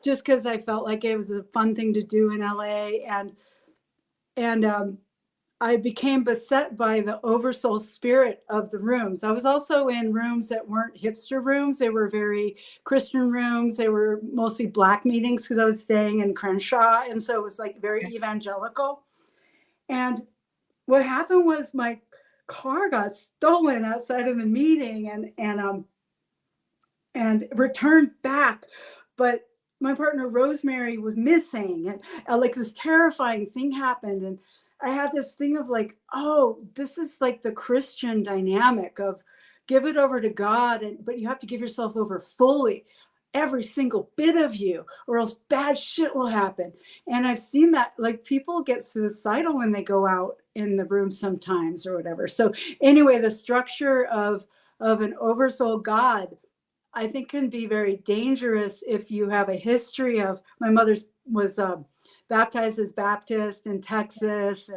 just because I felt like it was a fun thing to do in LA. And I became beset by the oversoul spirit of the rooms. I was also in rooms that weren't hipster rooms. They were very Christian rooms. They were mostly Black meetings because I was staying in Crenshaw. And so it was like very evangelical. And what happened was my car got stolen outside of the meeting and returned back. But my partner Rosemary was missing, and like this terrifying thing happened. And I had this thing of like, oh, this is like the Christian dynamic of give it over to God, but you have to give yourself over fully, every single bit of you, or else bad shit will happen. And I've seen that, like, people get suicidal when they go out in the room sometimes or whatever. So anyway, the structure of an oversoul God, I think, can be very dangerous if you have a history of, my mother was baptized as Baptist in Texas,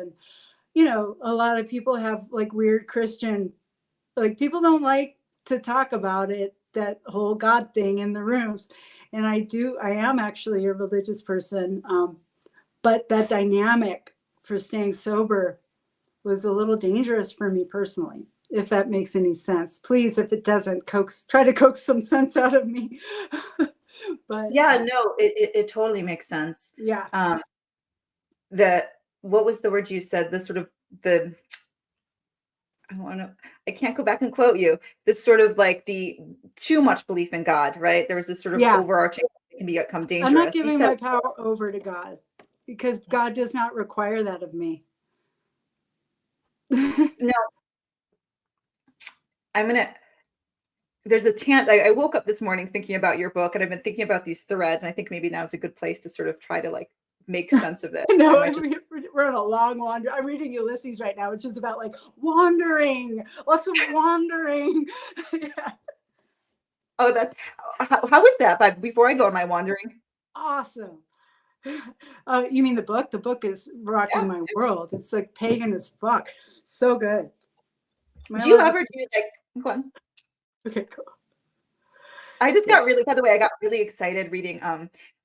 you know, a lot of people have like weird Christian, like people don't like to talk about it, that whole God thing in the rooms. And I am actually a religious person. But that dynamic for staying sober was a little dangerous for me personally, if that makes any sense. Please, if it doesn't, try to coax some sense out of me. But yeah, no, it totally makes sense. yeah. What was the word you said? The sort of I can't go back and quote you. This sort of like the too much belief in God, right? There was this sort of overarching, it can become dangerous. I'm not giving my power over to God, because God does not require that of me. No, there's I woke up this morning thinking about your book, and I've been thinking about these threads, and I think maybe now is a good place to sort of try to like make sense of this. No, we're on a long wander. I'm reading Ulysses right now, which is about like wandering, lots of wandering. Yeah. Oh, that's how is that? But before I go on my wandering, awesome. You mean the book? The book is rocking my world. It's like pagan as fuck. So good. Do you ever do like? Go on. Okay, cool. I just got really. By the way, I got really excited reading.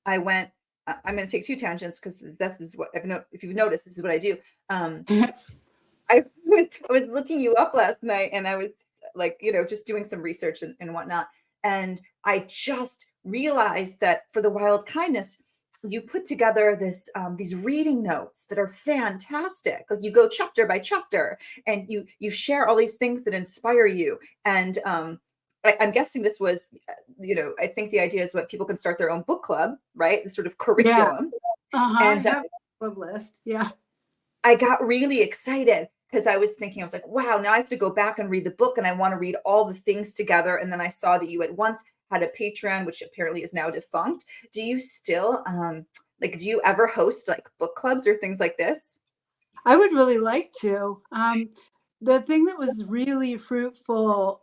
I went. I'm going to take two tangents because this is what if you've noticed, this is what I do. I was looking you up last night, and I was like, you know, just doing some research and whatnot. And I just realized that for the Wild Kindness, you put together these reading notes that are fantastic. Like you go chapter by chapter, and you share all these things that inspire you. And I'm guessing this was, you know, I think the idea is what people can start their own book club, right? The sort of curriculum. Yeah. And I have a club list. Yeah. I got really excited because I was like, wow, now I have to go back and read the book, and I want to read all the things together. And then I saw that you had once had a Patreon, which apparently is now defunct. Do you still, do you ever host like book clubs or things like this? I would really like to. The thing that was really fruitful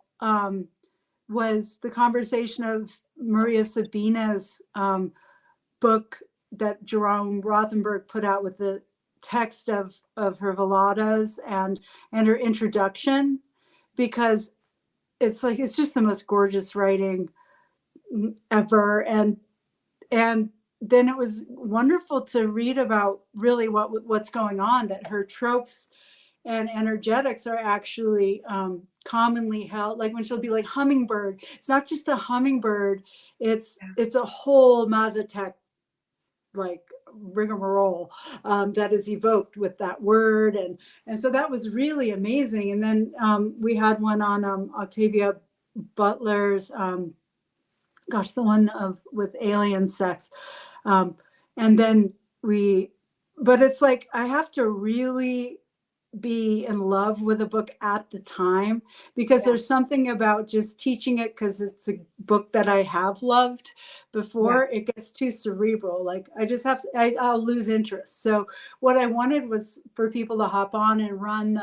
was the conversation of Maria Sabina's book that Jerome Rothenberg put out with the text of her Veladas and her introduction, because it's just the most gorgeous writing ever. And then it was wonderful to read about really what's going on, that her tropes and energetics are actually commonly held. Like when she'll be like hummingbird, it's not just a hummingbird, it's a whole Mazatec like rigmarole that is evoked with that word. And so that was really amazing. And then we had one on Octavia Butler's, the one with alien sex. And then but it's like, I have to really be in love with a book at the time, because there's something about just teaching it because it's a book that I have loved before. It gets too cerebral. Like I just have to, I'll lose interest. So what I wanted was for people to hop on and run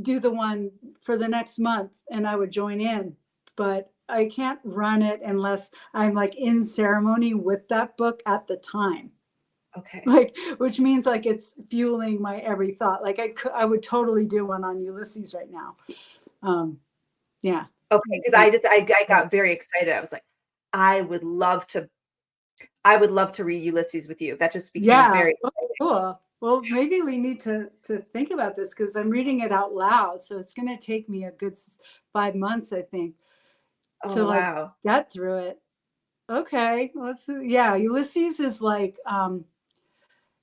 do the one for the next month, and I would join in, but I can't run it unless I'm like in ceremony with that book at the time. Okay. Like, which means like it's fueling my every thought. Like I would totally do one on Ulysses right now. Yeah. Okay. Because I got very excited. I was like, I would love to read Ulysses with you. That just became very cool. Well, maybe we need to think about this, because I'm reading it out loud. So it's going to take me a good 5 months, I think, to get through it. Okay. Ulysses is like,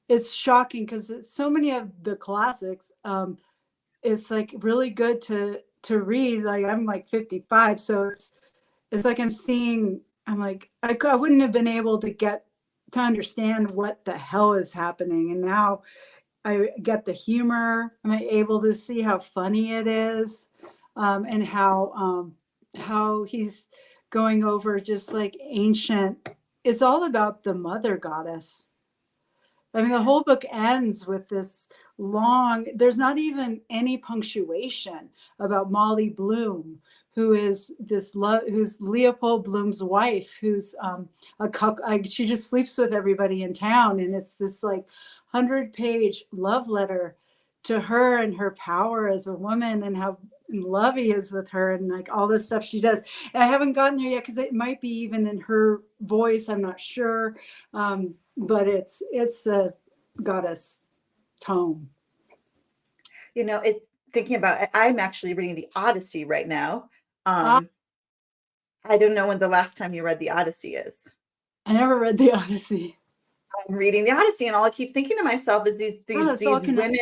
it's shocking because it's so many of the classics. It's like really good to read. Like I'm like 55, so it's like I'm like I wouldn't have been able to understand what the hell is happening, and now I get the humor. I'm able to see how funny it is, and how he's going over just like ancient. It's all about the mother goddess. I mean, the whole book ends with this there's not even any punctuation about Molly Bloom, who's Leopold Bloom's wife, who's she just sleeps with everybody in town. And it's this like 100-page love letter to her and her power as a woman and how in love he is with her and like all this stuff she does. And I haven't gotten there yet because it might be even in her voice. I'm not sure. But it's a goddess tone. You know, thinking about, I'm actually reading the Odyssey right now. Ah. I don't know when the last time you read the Odyssey is. I never read the Odyssey. I'm reading the Odyssey, and all I keep thinking to myself is these women.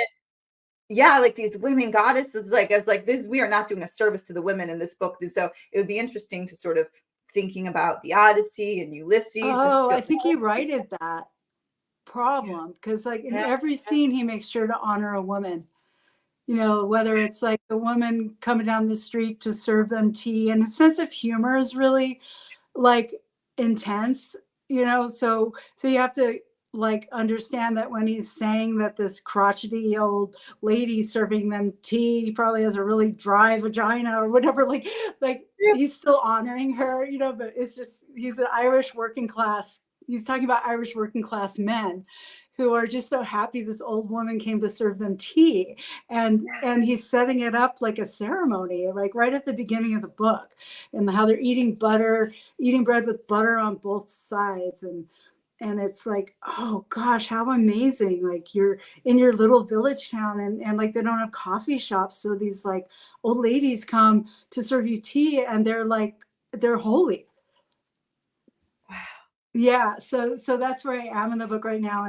Yeah, like these women goddesses. Like I was like, we are not doing a service to the women in this book. And so it would be interesting to sort of thinking about the Odyssey and Ulysses. Oh, I think he righted that problem because like in every scene he makes sure to honor a woman. You know, whether it's like the woman coming down the street to serve them tea, and his sense of humor is really like intense, you know, so you have to like understand that when he's saying that this crotchety old lady serving them tea probably has a really dry vagina or whatever, like he's still honoring her, you know, but it's just, he's an Irish working class. He's talking about Irish working class men who are just so happy this old woman came to serve them tea. And he's setting it up like a ceremony, like right at the beginning of the book, and how they're eating bread with butter on both sides. And it's like, oh gosh, how amazing. Like you're in your little village town and like they don't have coffee shops. So these like old ladies come to serve you tea and they're holy. Wow. Yeah. So that's where I am in the book right now.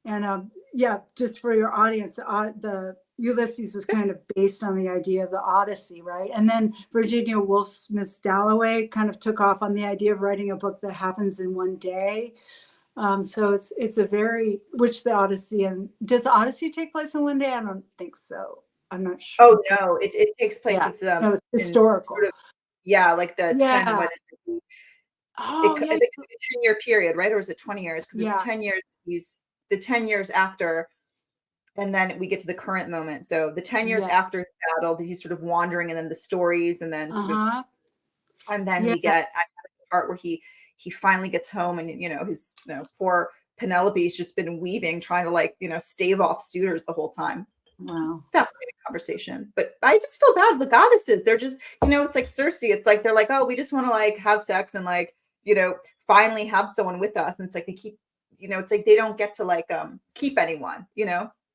And yeah, just for your audience, the Ulysses was kind of based on the idea of the Odyssey, right? And then Virginia Woolf's Miss Dalloway kind of took off on the idea of writing a book that happens in one day. So it's a very, which the Odyssey, and does the Odyssey take place in one day? I don't think so. I'm not sure. Oh no, it takes place. Yeah. It's it's historical. Sort of, yeah, like the 10. What is it? Oh, I think it's a 10-year period, right? Or is it 20 years? Because it's 10 years. The 10 years after, and then we get to the current moment. So the 10 years after the battle, he's sort of wandering, and then the stories, and then sort of, and then we get the part where he finally gets home, and his poor Penelope's just been weaving, trying to like stave off suitors the whole time. Wow, fascinating conversation. But I just feel bad. The goddesses, they're just it's like Circe. It's like they're like, oh, we just want to like have sex and like finally have someone with us, and it's like they keep. It's like they don't get to like keep anyone,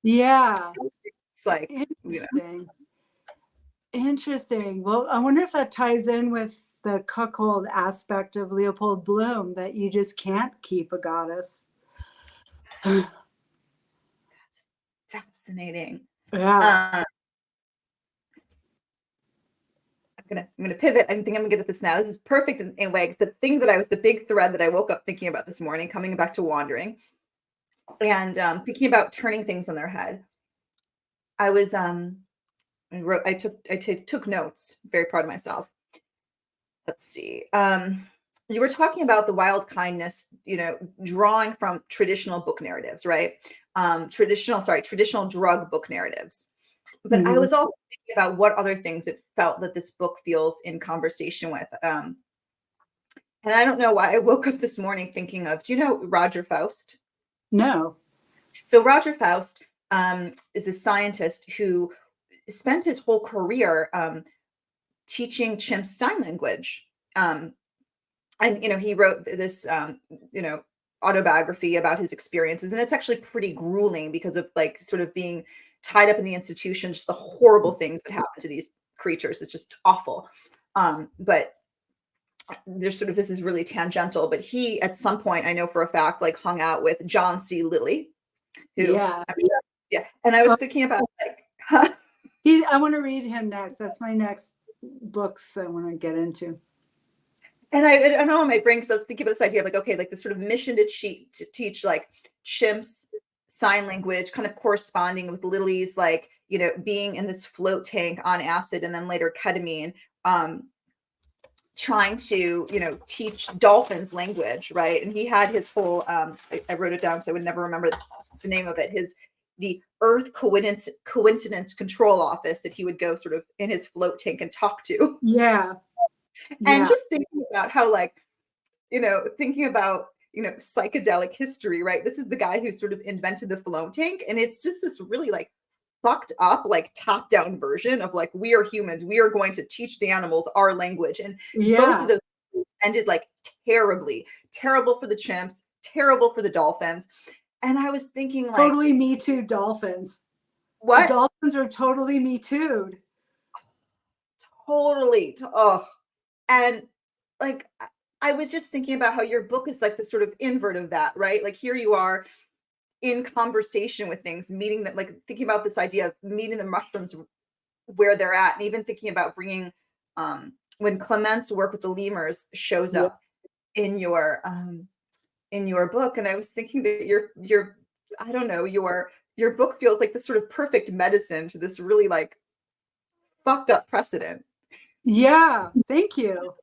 Yeah. It's like Interesting. Well, I wonder if that ties in with the cuckold aspect of Leopold Bloom, that you just can't keep a goddess. That's fascinating. Yeah. I'm gonna pivot. I think I'm gonna get at this now. This is perfect in a way, because the thing that the big thread that I woke up thinking about this morning, coming back to wandering, and thinking about turning things on their head. I was I took notes. Very proud of myself. Let's see. You were talking about the wild kindness, drawing from traditional book narratives, right? Traditional drug book narratives. But I was also thinking about what other things it felt that this book feels in conversation with. And I don't know why I woke up this morning thinking of, do you know Roger Faust? No. So Roger Faust is a scientist who spent his whole career teaching chimps sign language. And, he wrote this, autobiography about his experiences. And it's actually pretty grueling because of like sort of being tied up in the institution, just the horrible things that happen to these creatures. It's just awful. But there's sort of, this is really tangential, but he, at some point, I know for a fact, like hung out with John C. Lilly, who, yeah. And I was thinking about like, I want to read him next. That's my next books I want to get into. And I don't know, in my brain, because I was thinking about this idea of like, okay, like this sort of mission to teach like chimps sign language, kind of corresponding with Lily's, like, being in this float tank on acid and then later ketamine, trying to, teach dolphins language, right? And he had his whole, I wrote it down because I would never remember the name of it, the Earth Coincidence Control Office that he would go sort of in his float tank and talk to. Yeah. And just thinking about how, like, thinking about, psychedelic history, right? This is the guy who sort of invented the float tank. And it's just this really like fucked up, like top down version of like, we are humans, we are going to teach the animals our language. And both of those ended like terribly, terrible for the chimps, terrible for the dolphins. And I was thinking like, totally Me Too dolphins. what? The dolphins are totally Me Too'd. Totally. Oh, and like, I was just thinking about how your book is like the sort of invert of that, right? Like here you are in conversation with things, meeting that, like thinking about this idea of meeting the mushrooms where they're at, and even thinking about bringing, when Clement's work with the lemurs shows up in your book. And I was thinking that your I don't know, your book feels like this sort of perfect medicine to this really like fucked up precedent. Yeah, thank you.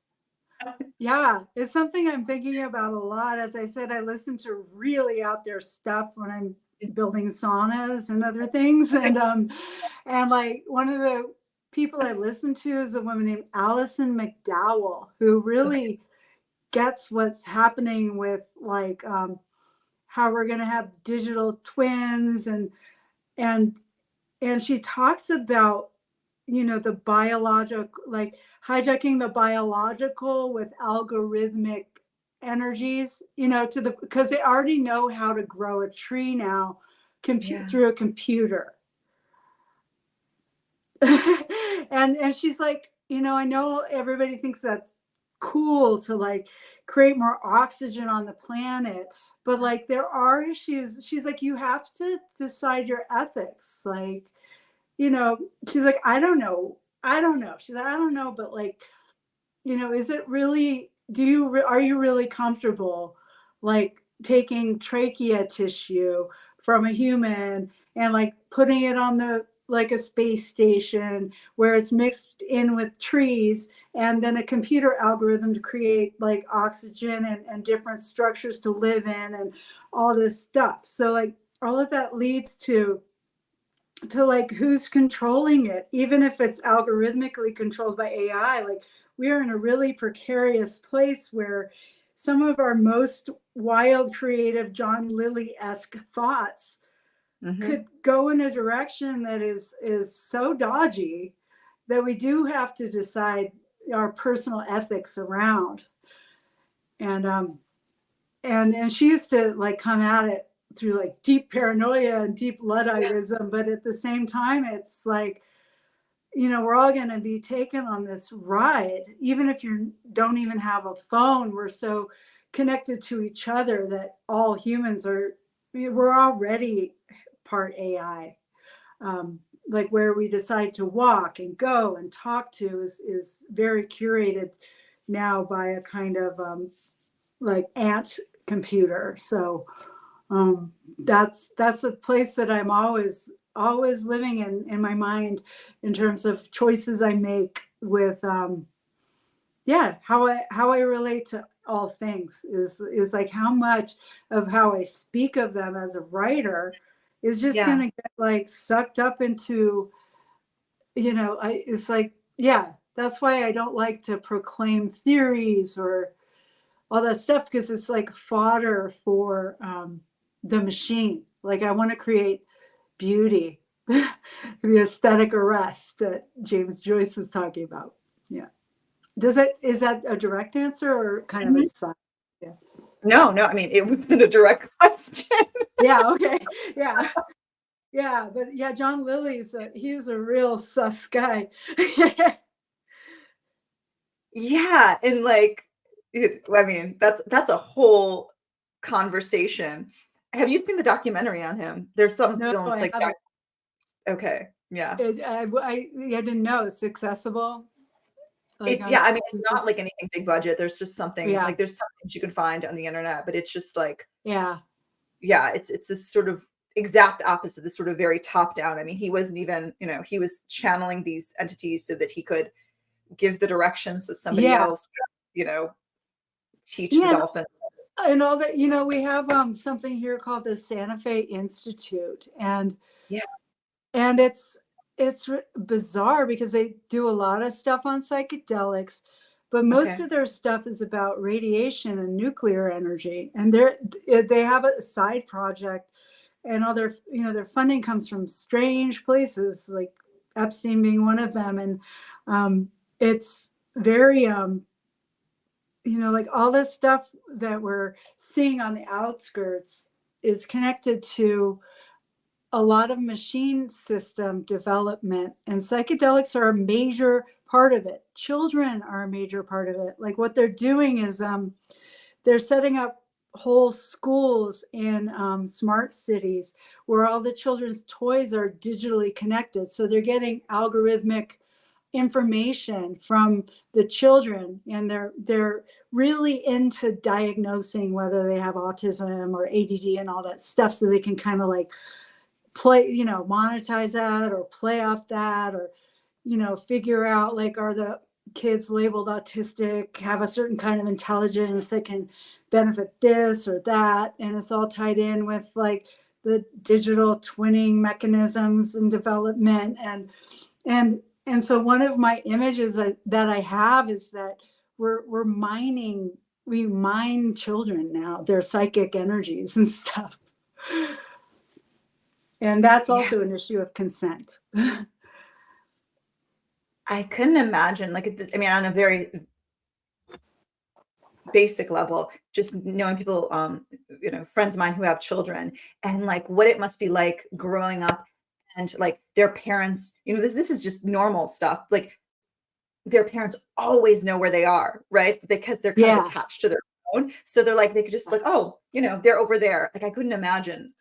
Yeah, it's something I'm thinking about a lot. As I said, I listen to really out there stuff when I'm building saunas and other things. And like one of the people I listen to is a woman named Alison McDowell, who really gets what's happening with like how we're going to have digital twins, and she talks about, you know, the biological, like hijacking the biological with algorithmic energies, you know, to the, because they already know how to grow a tree now through a computer. and she's like, you know, I know everybody thinks that's cool to like create more oxygen on the planet, but like there are issues. She's like, you have to decide your ethics. Like, you know, she's like, I don't know. She's like, I don't know, but like, you know, is it really, are you really comfortable like taking trachea tissue from a human and like putting it on the, like a space station where it's mixed in with trees and then a computer algorithm to create like oxygen and different structures to live in and all this stuff. So like all of that leads to like who's controlling it, even if it's algorithmically controlled by AI. Like we are in a really precarious place where some of our most wild, creative, John Lilly-esque thoughts could go in a direction that is so dodgy that we do have to decide our personal ethics around. And she used to like come at it through like deep paranoia and deep Ludditism, but at the same time, it's like, you know, we're all going to be taken on this ride. Even if you don't even have a phone, we're so connected to each other that all humans we're already part AI. Like where we decide to walk and go and talk to is very curated now by a kind of like ant computer. So that's a place that I'm always living in my mind in terms of choices I make with how I relate to all things is like how much of how I speak of them as a writer is just going to get like sucked up into, you know, it's like, that's why I don't like to proclaim theories or all that stuff, because it's like fodder for the machine. Like I want to create beauty, the aesthetic arrest that James Joyce was talking about. Yeah. Is that a direct answer or kind of a side? Yeah. No, I mean, it wasn't a direct question. Yeah. Okay. Yeah. Yeah. But yeah, John Lilly's he's a real sus guy. Yeah. And like, I mean, that's a whole conversation. Have you seen the documentary on him? There's some No, film I like haven't. that. Okay. Yeah. I didn't know it's accessible. Like It's I mean, it's not like anything big budget. There's just something like there's some things you can find on the internet, but it's just like, it's this sort of exact opposite, this sort of very top down. I mean, he wasn't even, you know, he was channeling these entities so that he could give the directions so somebody else could, you know, teach the dolphin. And all that, you know, we have something here called the Santa Fe Institute, and it's bizarre because they do a lot of stuff on psychedelics, but most of their stuff is about radiation and nuclear energy. And they have a side project and all their, their funding comes from strange places, like Epstein being one of them. And it's very, like all this stuff that we're seeing on the outskirts is connected to a lot of machine system development, and psychedelics are a major part of it. Children are a major part of it. Like what they're doing is they're setting up whole schools in smart cities where all the children's toys are digitally connected. So they're getting algorithmic information from the children, and they're really into diagnosing whether they have autism or ADD and all that stuff, so they can kind of like play, monetize that or play off that, or, figure out like, are the kids labeled autistic, have a certain kind of intelligence that can benefit this or that. And it's all tied in with like the digital twinning mechanisms and development. And so one of my images that I have is that we mine children now, their psychic energies and stuff. And that's also an issue of consent. I couldn't imagine, like, on a very basic level, just knowing people, friends of mine who have children, and like what it must be like growing up and like their parents, this is just normal stuff. Like their parents always know where they are, right? Because they're kind of attached to their phone. So they're like, they could just like, oh, they're over there. Like I couldn't imagine.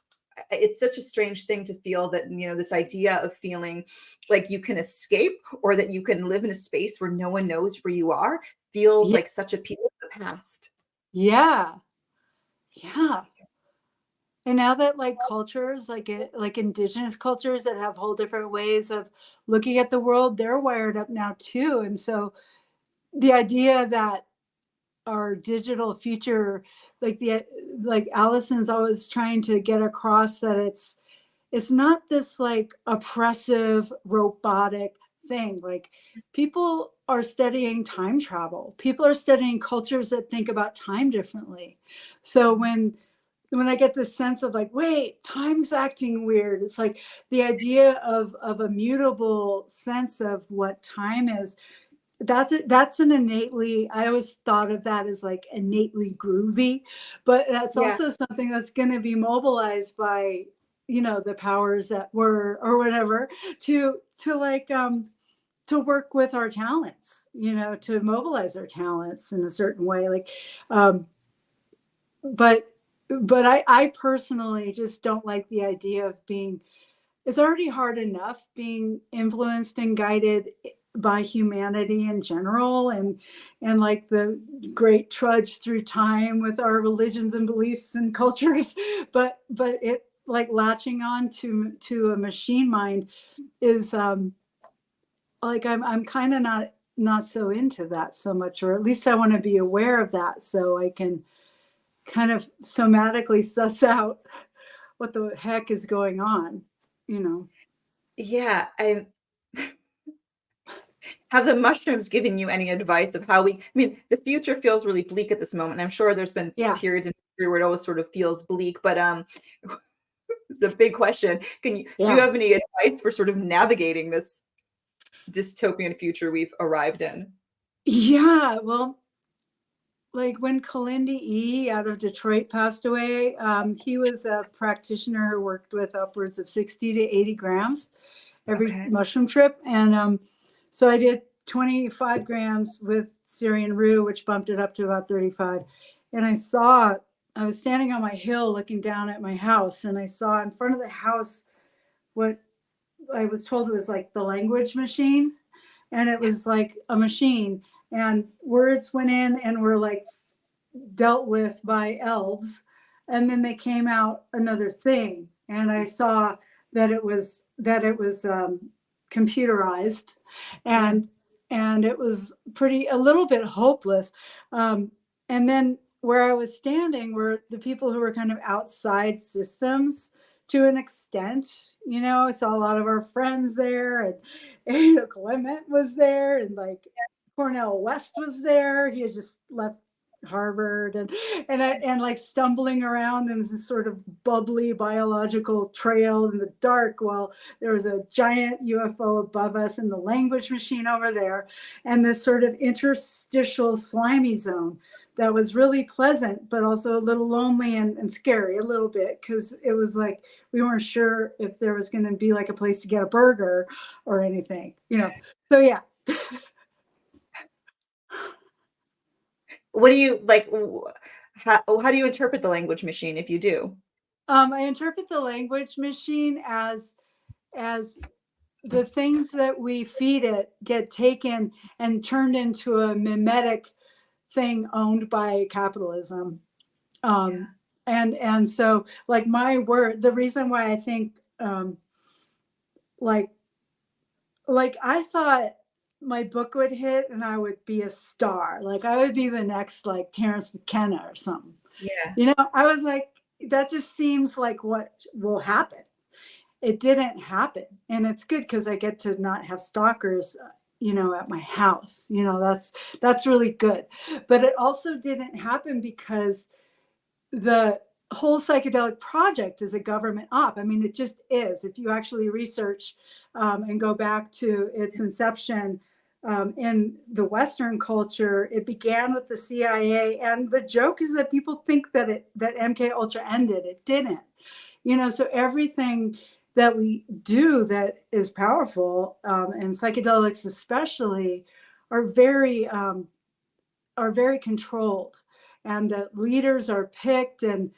It's such a strange thing to feel that, this idea of feeling like you can escape or that you can live in a space where no one knows where you are feels like such a piece of the past. Yeah. Yeah. And now that like cultures, like indigenous cultures that have whole different ways of looking at the world, they're wired up now too. And so the idea that our digital future, like Allison's always trying to get across, that it's not this like oppressive robotic thing. Like people are studying time travel. People are studying cultures that think about time differently. So when I get this sense of like, wait, time's acting weird, it's like the idea of a mutable sense of what time is. That's an innately, I always thought of that as like innately groovy, but that's also something that's going to be mobilized by, the powers that were or whatever to like, to work with our talents, to mobilize our talents in a certain way. Like, but I personally just don't like the idea of being, it's already hard enough being influenced and guided by humanity in general, and like the great trudge through time with our religions and beliefs and cultures, but it like latching on to a machine mind is like I'm kind of not so into that so much, or at least I want to be aware of that so I can kind of somatically suss out what the heck is going on, Yeah, have the mushrooms given you any advice of how the future feels really bleak at this moment. I'm sure there's been periods in history where it always sort of feels bleak, but it's a big question. Do you have any advice for sort of navigating this dystopian future we've arrived in? Yeah, well, like when Kalindi E out of Detroit passed away, he was a practitioner who worked with upwards of 60 to 80 grams every mushroom trip. And so I did 25 grams with Syrian rue, which bumped it up to about 35. And I was standing on my hill looking down at my house, and I saw in front of the house what I was told was like the language machine. And it was like a machine, and words went in and were like dealt with by elves, and then they came out another thing, and I saw that it was computerized, and it was a little bit hopeless. And then where I was standing were the people who were kind of outside systems to an extent. I saw a lot of our friends there, and Clement was there, and like Cornell West was there. He had just left Harvard, and like stumbling around in this sort of bubbly biological trail in the dark while there was a giant UFO above us and the language machine over there, and this sort of interstitial slimy zone that was really pleasant, but also a little lonely and scary a little bit, because it was like we weren't sure if there was going to be like a place to get a burger or anything, you know. So yeah. What do you like? How do you interpret the language machine if you do? I interpret the language machine as the things that we feed it get taken and turned into a mimetic thing owned by capitalism. And so like my word, the reason why I think like I thought my book would hit and I would be a star. Like I would be the next like Terrence McKenna or something. Yeah. You know, I was like, that just seems like what will happen. It didn't happen. And it's good because I get to not have stalkers, you know, at my house. You know, that's really good. But it also didn't happen because the whole psychedelic project is a government op. I mean, it just is. If you actually research and go back to its inception in the Western culture, it began with the CIA. And the joke is that people think that MK Ultra ended. It didn't. You know, so everything that we do that is powerful, and psychedelics especially, are very controlled, and the leaders are picked and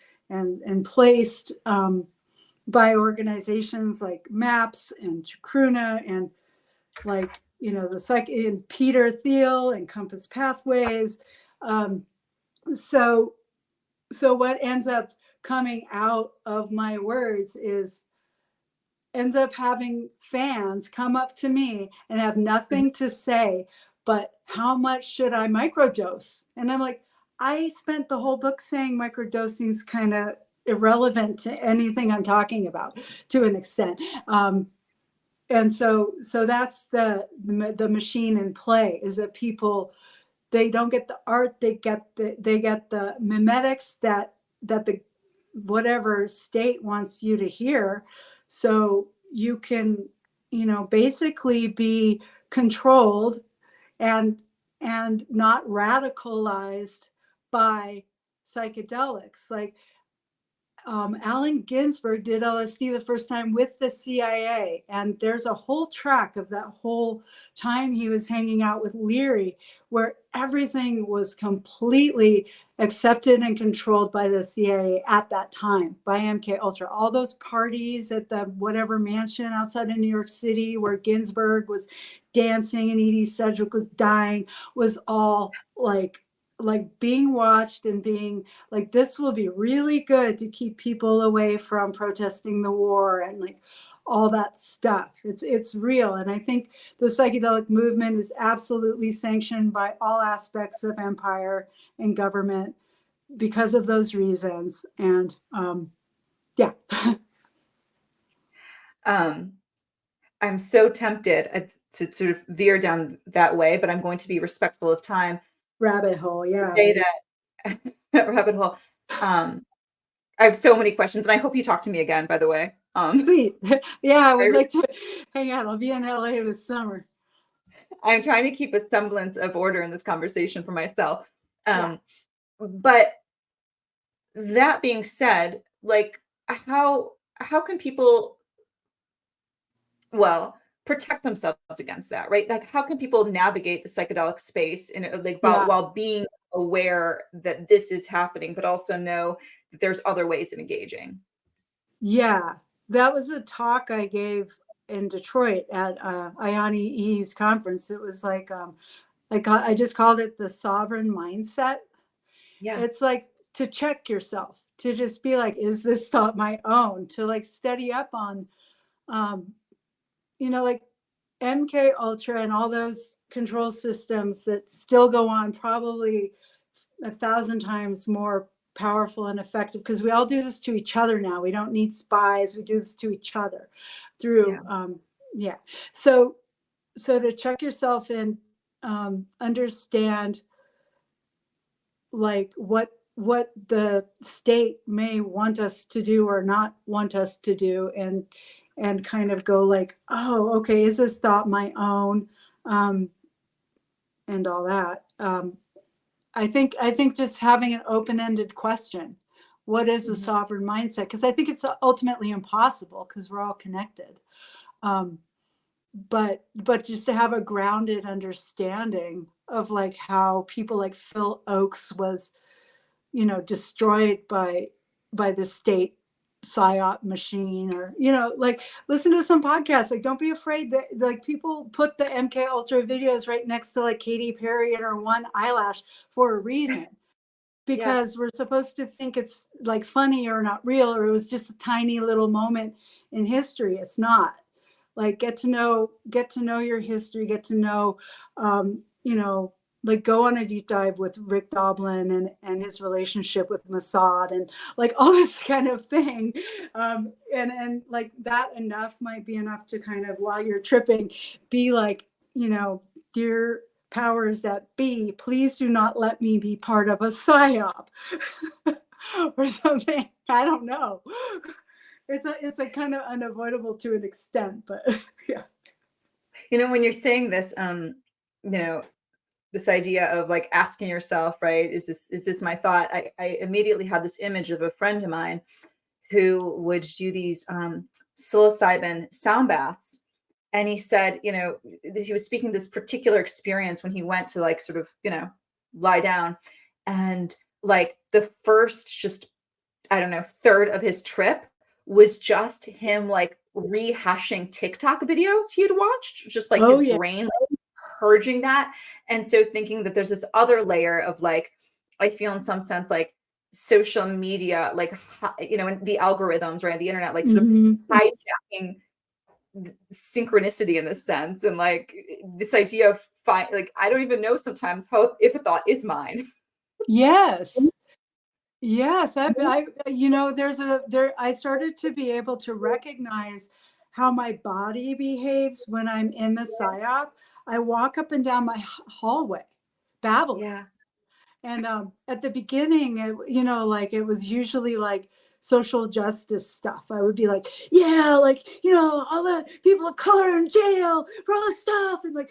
placed by organizations like MAPS and Chacruna and like, you know, and Peter Thiel and Compass Pathways. So what ends up coming out of my words ends up having fans come up to me and have nothing to say but how much should I microdose? And I'm like, I spent the whole book saying microdosing is kind of irrelevant to anything I'm talking about to an extent. And so that's the machine in play, is that people, they don't get the art, they get the mimetics that the whatever state wants you to hear, so you can, you know, basically be controlled and not radicalized by psychedelics. Like Allen Ginsberg did LSD the first time with the CIA, and there's a whole track of that whole time he was hanging out with Leary where everything was completely accepted and controlled by the CIA at that time, by MK Ultra. All those parties at the whatever mansion outside of New York City where Ginsberg was dancing and Edie Sedgwick was dying was all like being watched and being like, this will be really good to keep people away from protesting the war and like all that stuff. It's real. And I think the psychedelic movement is absolutely sanctioned by all aspects of empire and government because of those reasons. And yeah. I'm so tempted to sort of veer down that way, but I'm going to be respectful of time. Rabbit hole, yeah. Say that rabbit hole. I have so many questions, and I hope you talk to me again, by the way. Sweet. Yeah, I would like to hang out. I'll be in LA this summer. I'm trying to keep a semblance of order in this conversation for myself. But that being said, like how can people, well, protect themselves against that, right? Like how can people navigate the psychedelic space in like while being aware that this is happening, but also know that there's other ways of engaging? Yeah, that was a talk I gave in Detroit at Ayani E's conference. It was like I just called it the sovereign mindset. Yeah, it's like to check yourself, to just be like, is this thought my own? To like study up on you know, like MK Ultra and all those control systems that still go on, probably 1,000 times more powerful and effective, because we all do this to each other now. We don't need spies. We do this to each other through So to check yourself and understand like what the state may want us to do or not want us to do, and kind of go like, oh, okay, is this thought my own, and all that. I think just having an open-ended question, what is a sovereign mindset? Because I think it's ultimately impossible because we're all connected. But just to have a grounded understanding of like how people like Phil Oakes was, destroyed by the state psyop machine, or like listen to some podcasts. Like, don't be afraid that like people put the MK Ultra videos right next to like Katy Perry and her one eyelash for a reason, because we're supposed to think it's like funny or not real, or it was just a tiny little moment in history. It's not. Like, get to know your history, get to know, like go on a deep dive with Rick Doblin and his relationship with Mossad and like all this kind of thing. And like that enough might be enough to kind of, while you're tripping, be like, dear powers that be, please do not let me be part of a psyop or something. I don't know. It's a kind of unavoidable to an extent, but yeah. When you're saying this, this idea of like asking yourself, right, is this my thought? I immediately had this image of a friend of mine who would do these psilocybin sound baths. And he said, he was speaking this particular experience when he went to like sort of, lie down, and like the first just, I don't know, third of his trip was just him like rehashing TikTok videos he had watched, just like his brain like, purging that. And so thinking that there's this other layer of like, I feel in some sense like social media, like, and the algorithms, right? The internet, like sort of hijacking synchronicity in this sense. And like this idea of like, I don't even know sometimes if a thought is mine. Yes. Yes, I started to be able to recognize how my body behaves when I'm in the psyop. I walk up and down my hallway, babbling. Yeah. And at the beginning, it was usually like social justice stuff. I would be like, yeah, like, all the people of color in jail for all this stuff. And like,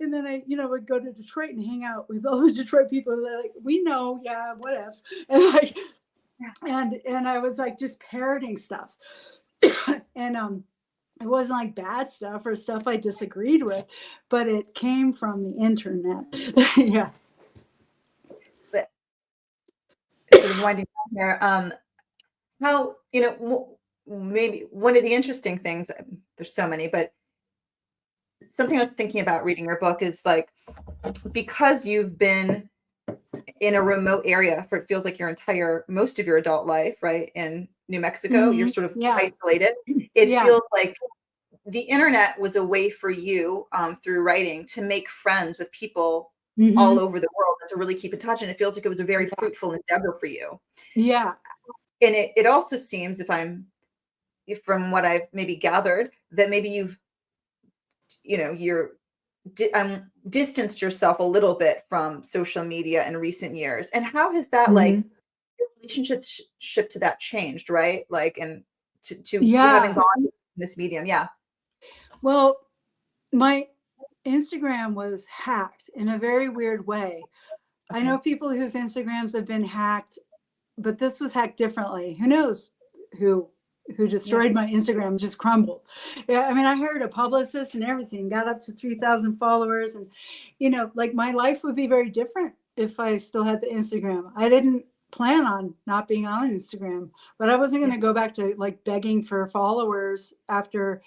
and then I, would go to Detroit and hang out with all the Detroit people. They're like, we know, yeah, whatevs. And like, and I was like, just parroting stuff. And it wasn't like bad stuff or stuff I disagreed with, but it came from the internet. Yeah. Sort of winding down here, how, maybe one of the interesting things, there's so many, but something I was thinking about reading your book is like, because you've been in a remote area for, it feels like most of your adult life, right? In New Mexico, you're sort of isolated. It feels like the internet was a way for you through writing to make friends with people all over the world and to really keep in touch. And it feels like it was a very fruitful endeavor for you. Yeah. And it also seems, from what I've maybe gathered, that maybe you've, you're distanced yourself a little bit from social media in recent years. And how has that like your relationship to that changed, right? Like, and to having gone in this medium. Yeah. Well, my Instagram was hacked in a very weird way. I know people whose Instagrams have been hacked, but this was hacked differently. Who knows who destroyed my Instagram, just crumbled. Yeah, I mean, I hired a publicist and everything, got up to 3,000 followers. And, like my life would be very different if I still had the Instagram. I didn't plan on not being on Instagram, but I wasn't going to go back to like begging for followers after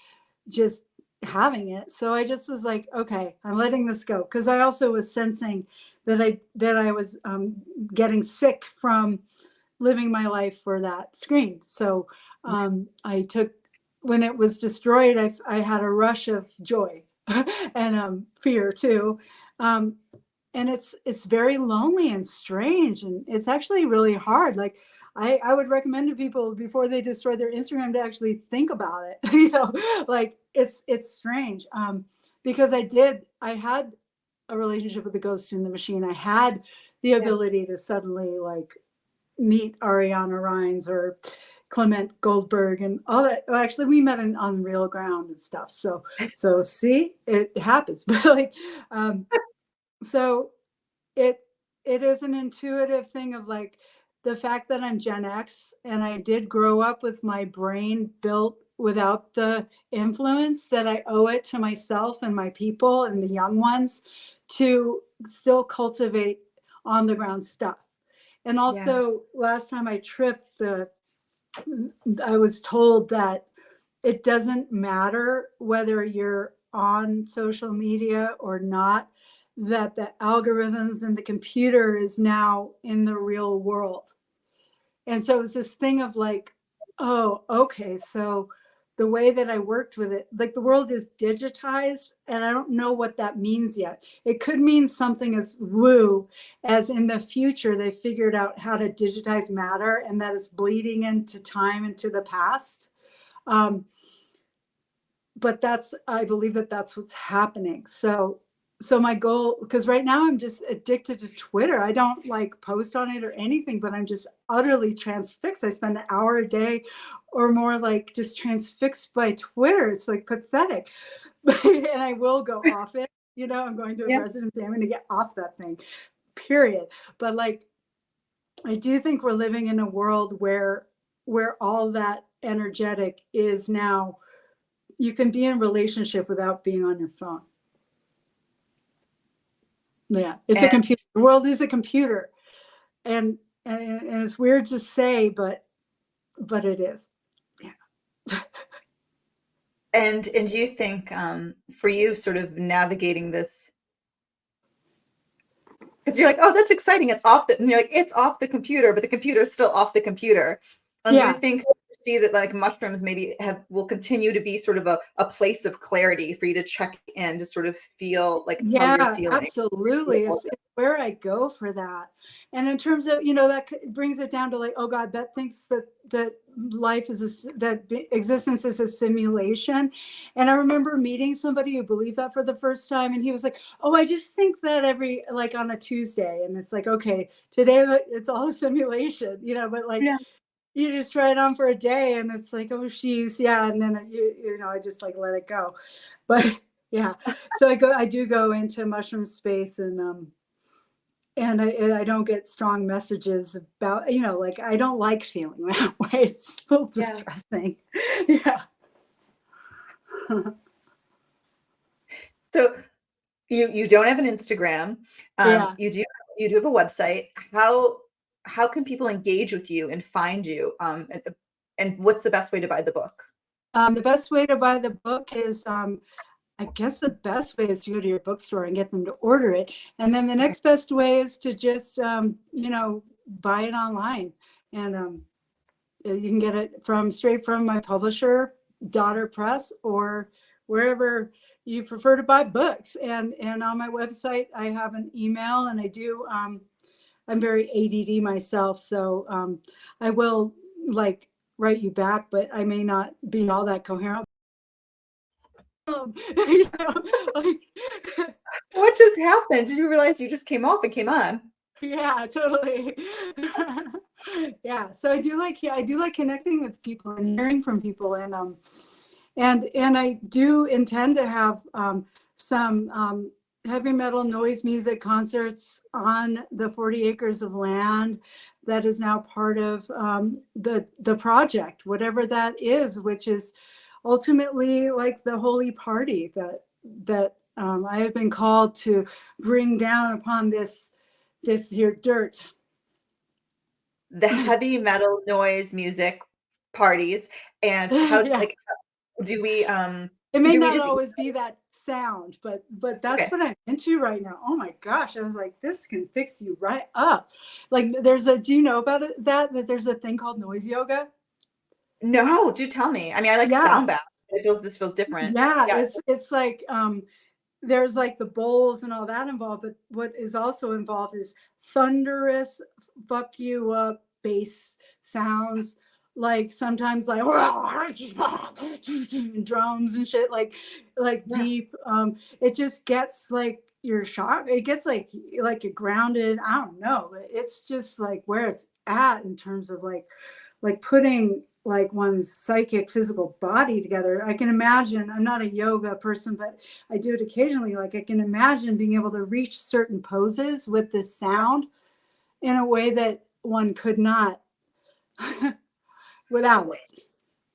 just having it. So I just was like, okay, I'm letting this go. Cause I also was sensing that I was getting sick from living my life for that screen. So I took, when it was destroyed, I had a rush of joy and fear too. And it's very lonely and strange. And it's actually really hard. Like I would recommend to people before they destroy their Instagram to actually think about it. Like it's strange. Because I had a relationship with the ghost in the machine. I had the ability to suddenly like meet Ariana Rines or Clement Goldberg and all that. Well, actually, we met on real ground and stuff. So see, it happens. But like, so it is an intuitive thing of like the fact that I'm Gen X and I did grow up with my brain built without the influence, that I owe it to myself and my people and the young ones to still cultivate on the ground stuff. And also last time I tripped, I was told that it doesn't matter whether you're on social media or not, that the algorithms and the computer is now in the real world. And so it was this thing of like, oh, okay, so the way that I worked with it, like the world is digitized, and I don't know what that means yet. It could mean something as woo, as in the future, they figured out how to digitize matter, and that is bleeding into time, into the past. But I believe that that's what's happening. So my goal, because right now I'm just addicted to Twitter. I don't like post on it or anything, but I'm just utterly transfixed. I spend an hour a day or more like just transfixed by Twitter. It's like pathetic. And I will go off it. You know, I'm going to a residency. I'm going to get off that thing, period. But like, I do think we're living in a world where all that energetic is now, you can be in relationship without being on your phone. Yeah, it's a computer. The world is a computer, and it's weird to say, but it is. Yeah. And do you think for you, sort of navigating this, because you're like, oh, that's exciting, it's off the, and you're like, it's off the computer, but the computer is still off the computer. And do you think, see that like mushrooms maybe will continue to be sort of a place of clarity for you to check in, to sort of feel like how you're feeling? Absolutely. It's where I go for that. And in terms of, you know, that brings it down to like, oh God, Bett thinks that life is that existence is a simulation. And I remember meeting somebody who believed that for the first time, and he was like, oh, I just think that every, like on a Tuesday, and it's like, okay, today it's all a simulation, you know, but like, you just try it on for a day and it's like, oh, she's, and then you know, I just like let it go. But yeah, so I do go into mushroom space, and I don't get strong messages about, you know, like I don't like feeling that way. It's a little distressing. Yeah. So you don't have an Instagram. You do have a website. How can people engage with you and find you? And what's the best way to buy the book? The best way to buy the book is, I guess the best way is to go to your bookstore and get them to order it. And then the next best way is to just, you know, buy it online. And you can get it straight from my publisher, Daughter Press, or wherever you prefer to buy books. And on my website, I have an email, and I do, I'm very ADD myself, so I will like write you back, but I may not be all that coherent. You know, like, what just happened? Did you realize you just came off and came on? Yeah, totally. Yeah, so I do like connecting with people and hearing from people, and I do intend to have some heavy metal noise music concerts on the 40 acres of land that is now part of the project, whatever that is, which is ultimately like the holy party that I have been called to bring down upon this here dirt. The heavy metal noise music parties, and how like do we it may not always be that sound, but that's what I'm into right now. Oh my gosh, I was like, this can fix you right up. Like do you know about it, that there's a thing called noise yoga? No, do tell me. I mean, I like sound baths. This feels different. It's like there's like the bowls and all that involved, but what is also involved is thunderous fuck you up bass sounds, like sometimes like drums and shit, like deep. It just gets like you're shocked. It gets like you're grounded. I don't know, but it's just like where it's at in terms of like putting like one's psychic physical body together. I can imagine, I'm not a yoga person, but I do it occasionally. Like I can imagine being able to reach certain poses with this sound in a way that one could not without it.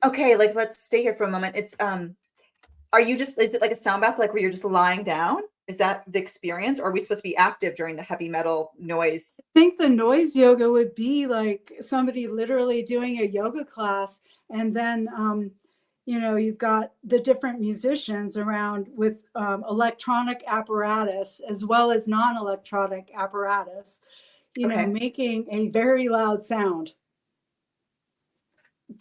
Okay, like let's stay here for a moment. It's are you just, is it like a sound bath, like where you're just lying down? Is that the experience? Or are we supposed to be active during the heavy metal noise? I think the noise yoga would be like somebody literally doing a yoga class, and then you've got the different musicians around with electronic apparatus as well as non-electronic apparatus, Okay. making a very loud sound.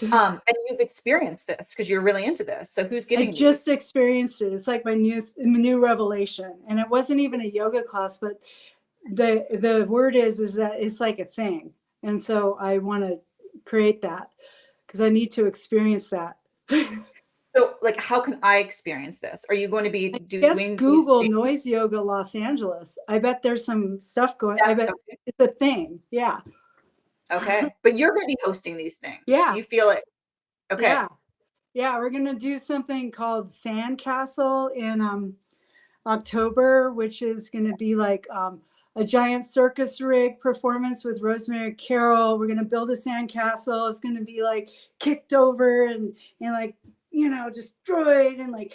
And you've experienced this because you're really into this. So who's giving I you just experienced it. It's like my new revelation, and it wasn't even a yoga class, but the word is that it's like a thing, and so I want to create that because I need to experience that. So, like, how can I experience this? Are you going to be doing? Yes, Google noise yoga Los Angeles. I bet there's some stuff going. I bet it's a thing. Yeah. Okay, but you're going to be hosting these things. Yeah. You feel it. Okay. Yeah. Yeah, we're gonna do something called Sandcastle in October, which is gonna be like a giant circus rig performance with Rosemary Carroll. We're gonna build a sandcastle. It's gonna be like kicked over and like destroyed and like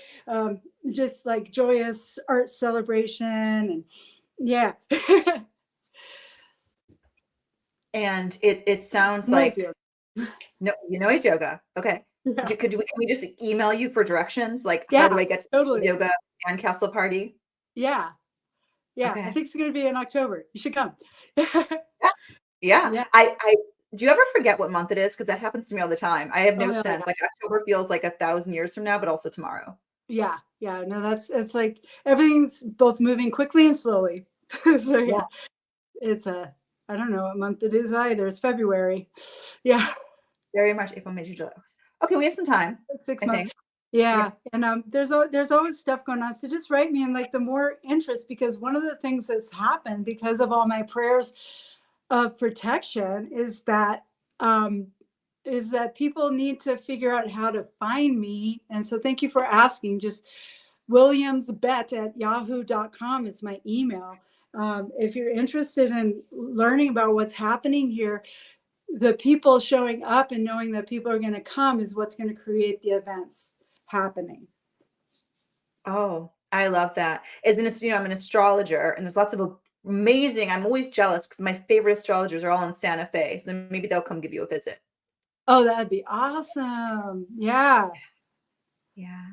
just like joyous art celebration and yeah. And it sounds like noise yoga. Okay. Yeah. Can we just email you for directions? Like, how do I get to the yoga sandcastle party? Yeah. Yeah. Okay. I think it's going to be in October. You should come. Yeah. I do you ever forget what month it is? Because that happens to me all the time. I have no sense. Like October feels like 1,000 years from now, but also tomorrow. Yeah. Yeah. No, it's like everything's both moving quickly and slowly. So yeah, it's I don't know what month it is either. It's February. Yeah. Very much April, May, June, July. Okay, we have some time. 6 months. Yeah. And there's always stuff going on. So just write me, and like the more interest, because one of the things that's happened because of all my prayers of protection is that people need to figure out how to find me. And so thank you for asking. Just williamsbett@yahoo.com is my email. If you're interested in learning about what's happening here, the people showing up and knowing that people are going to come is what's going to create the events happening. Oh, I love that. I'm an astrologer, and there's lots of amazing, I'm always jealous because my favorite astrologers are all in Santa Fe. So maybe they'll come give you a visit. Oh, that'd be awesome. Yeah. Yeah.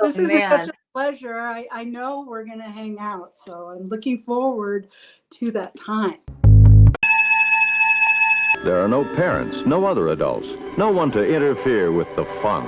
This has been such a pleasure. I know we're going to hang out, so I'm looking forward to that time. There are no parents, no other adults, no one to interfere with the fun.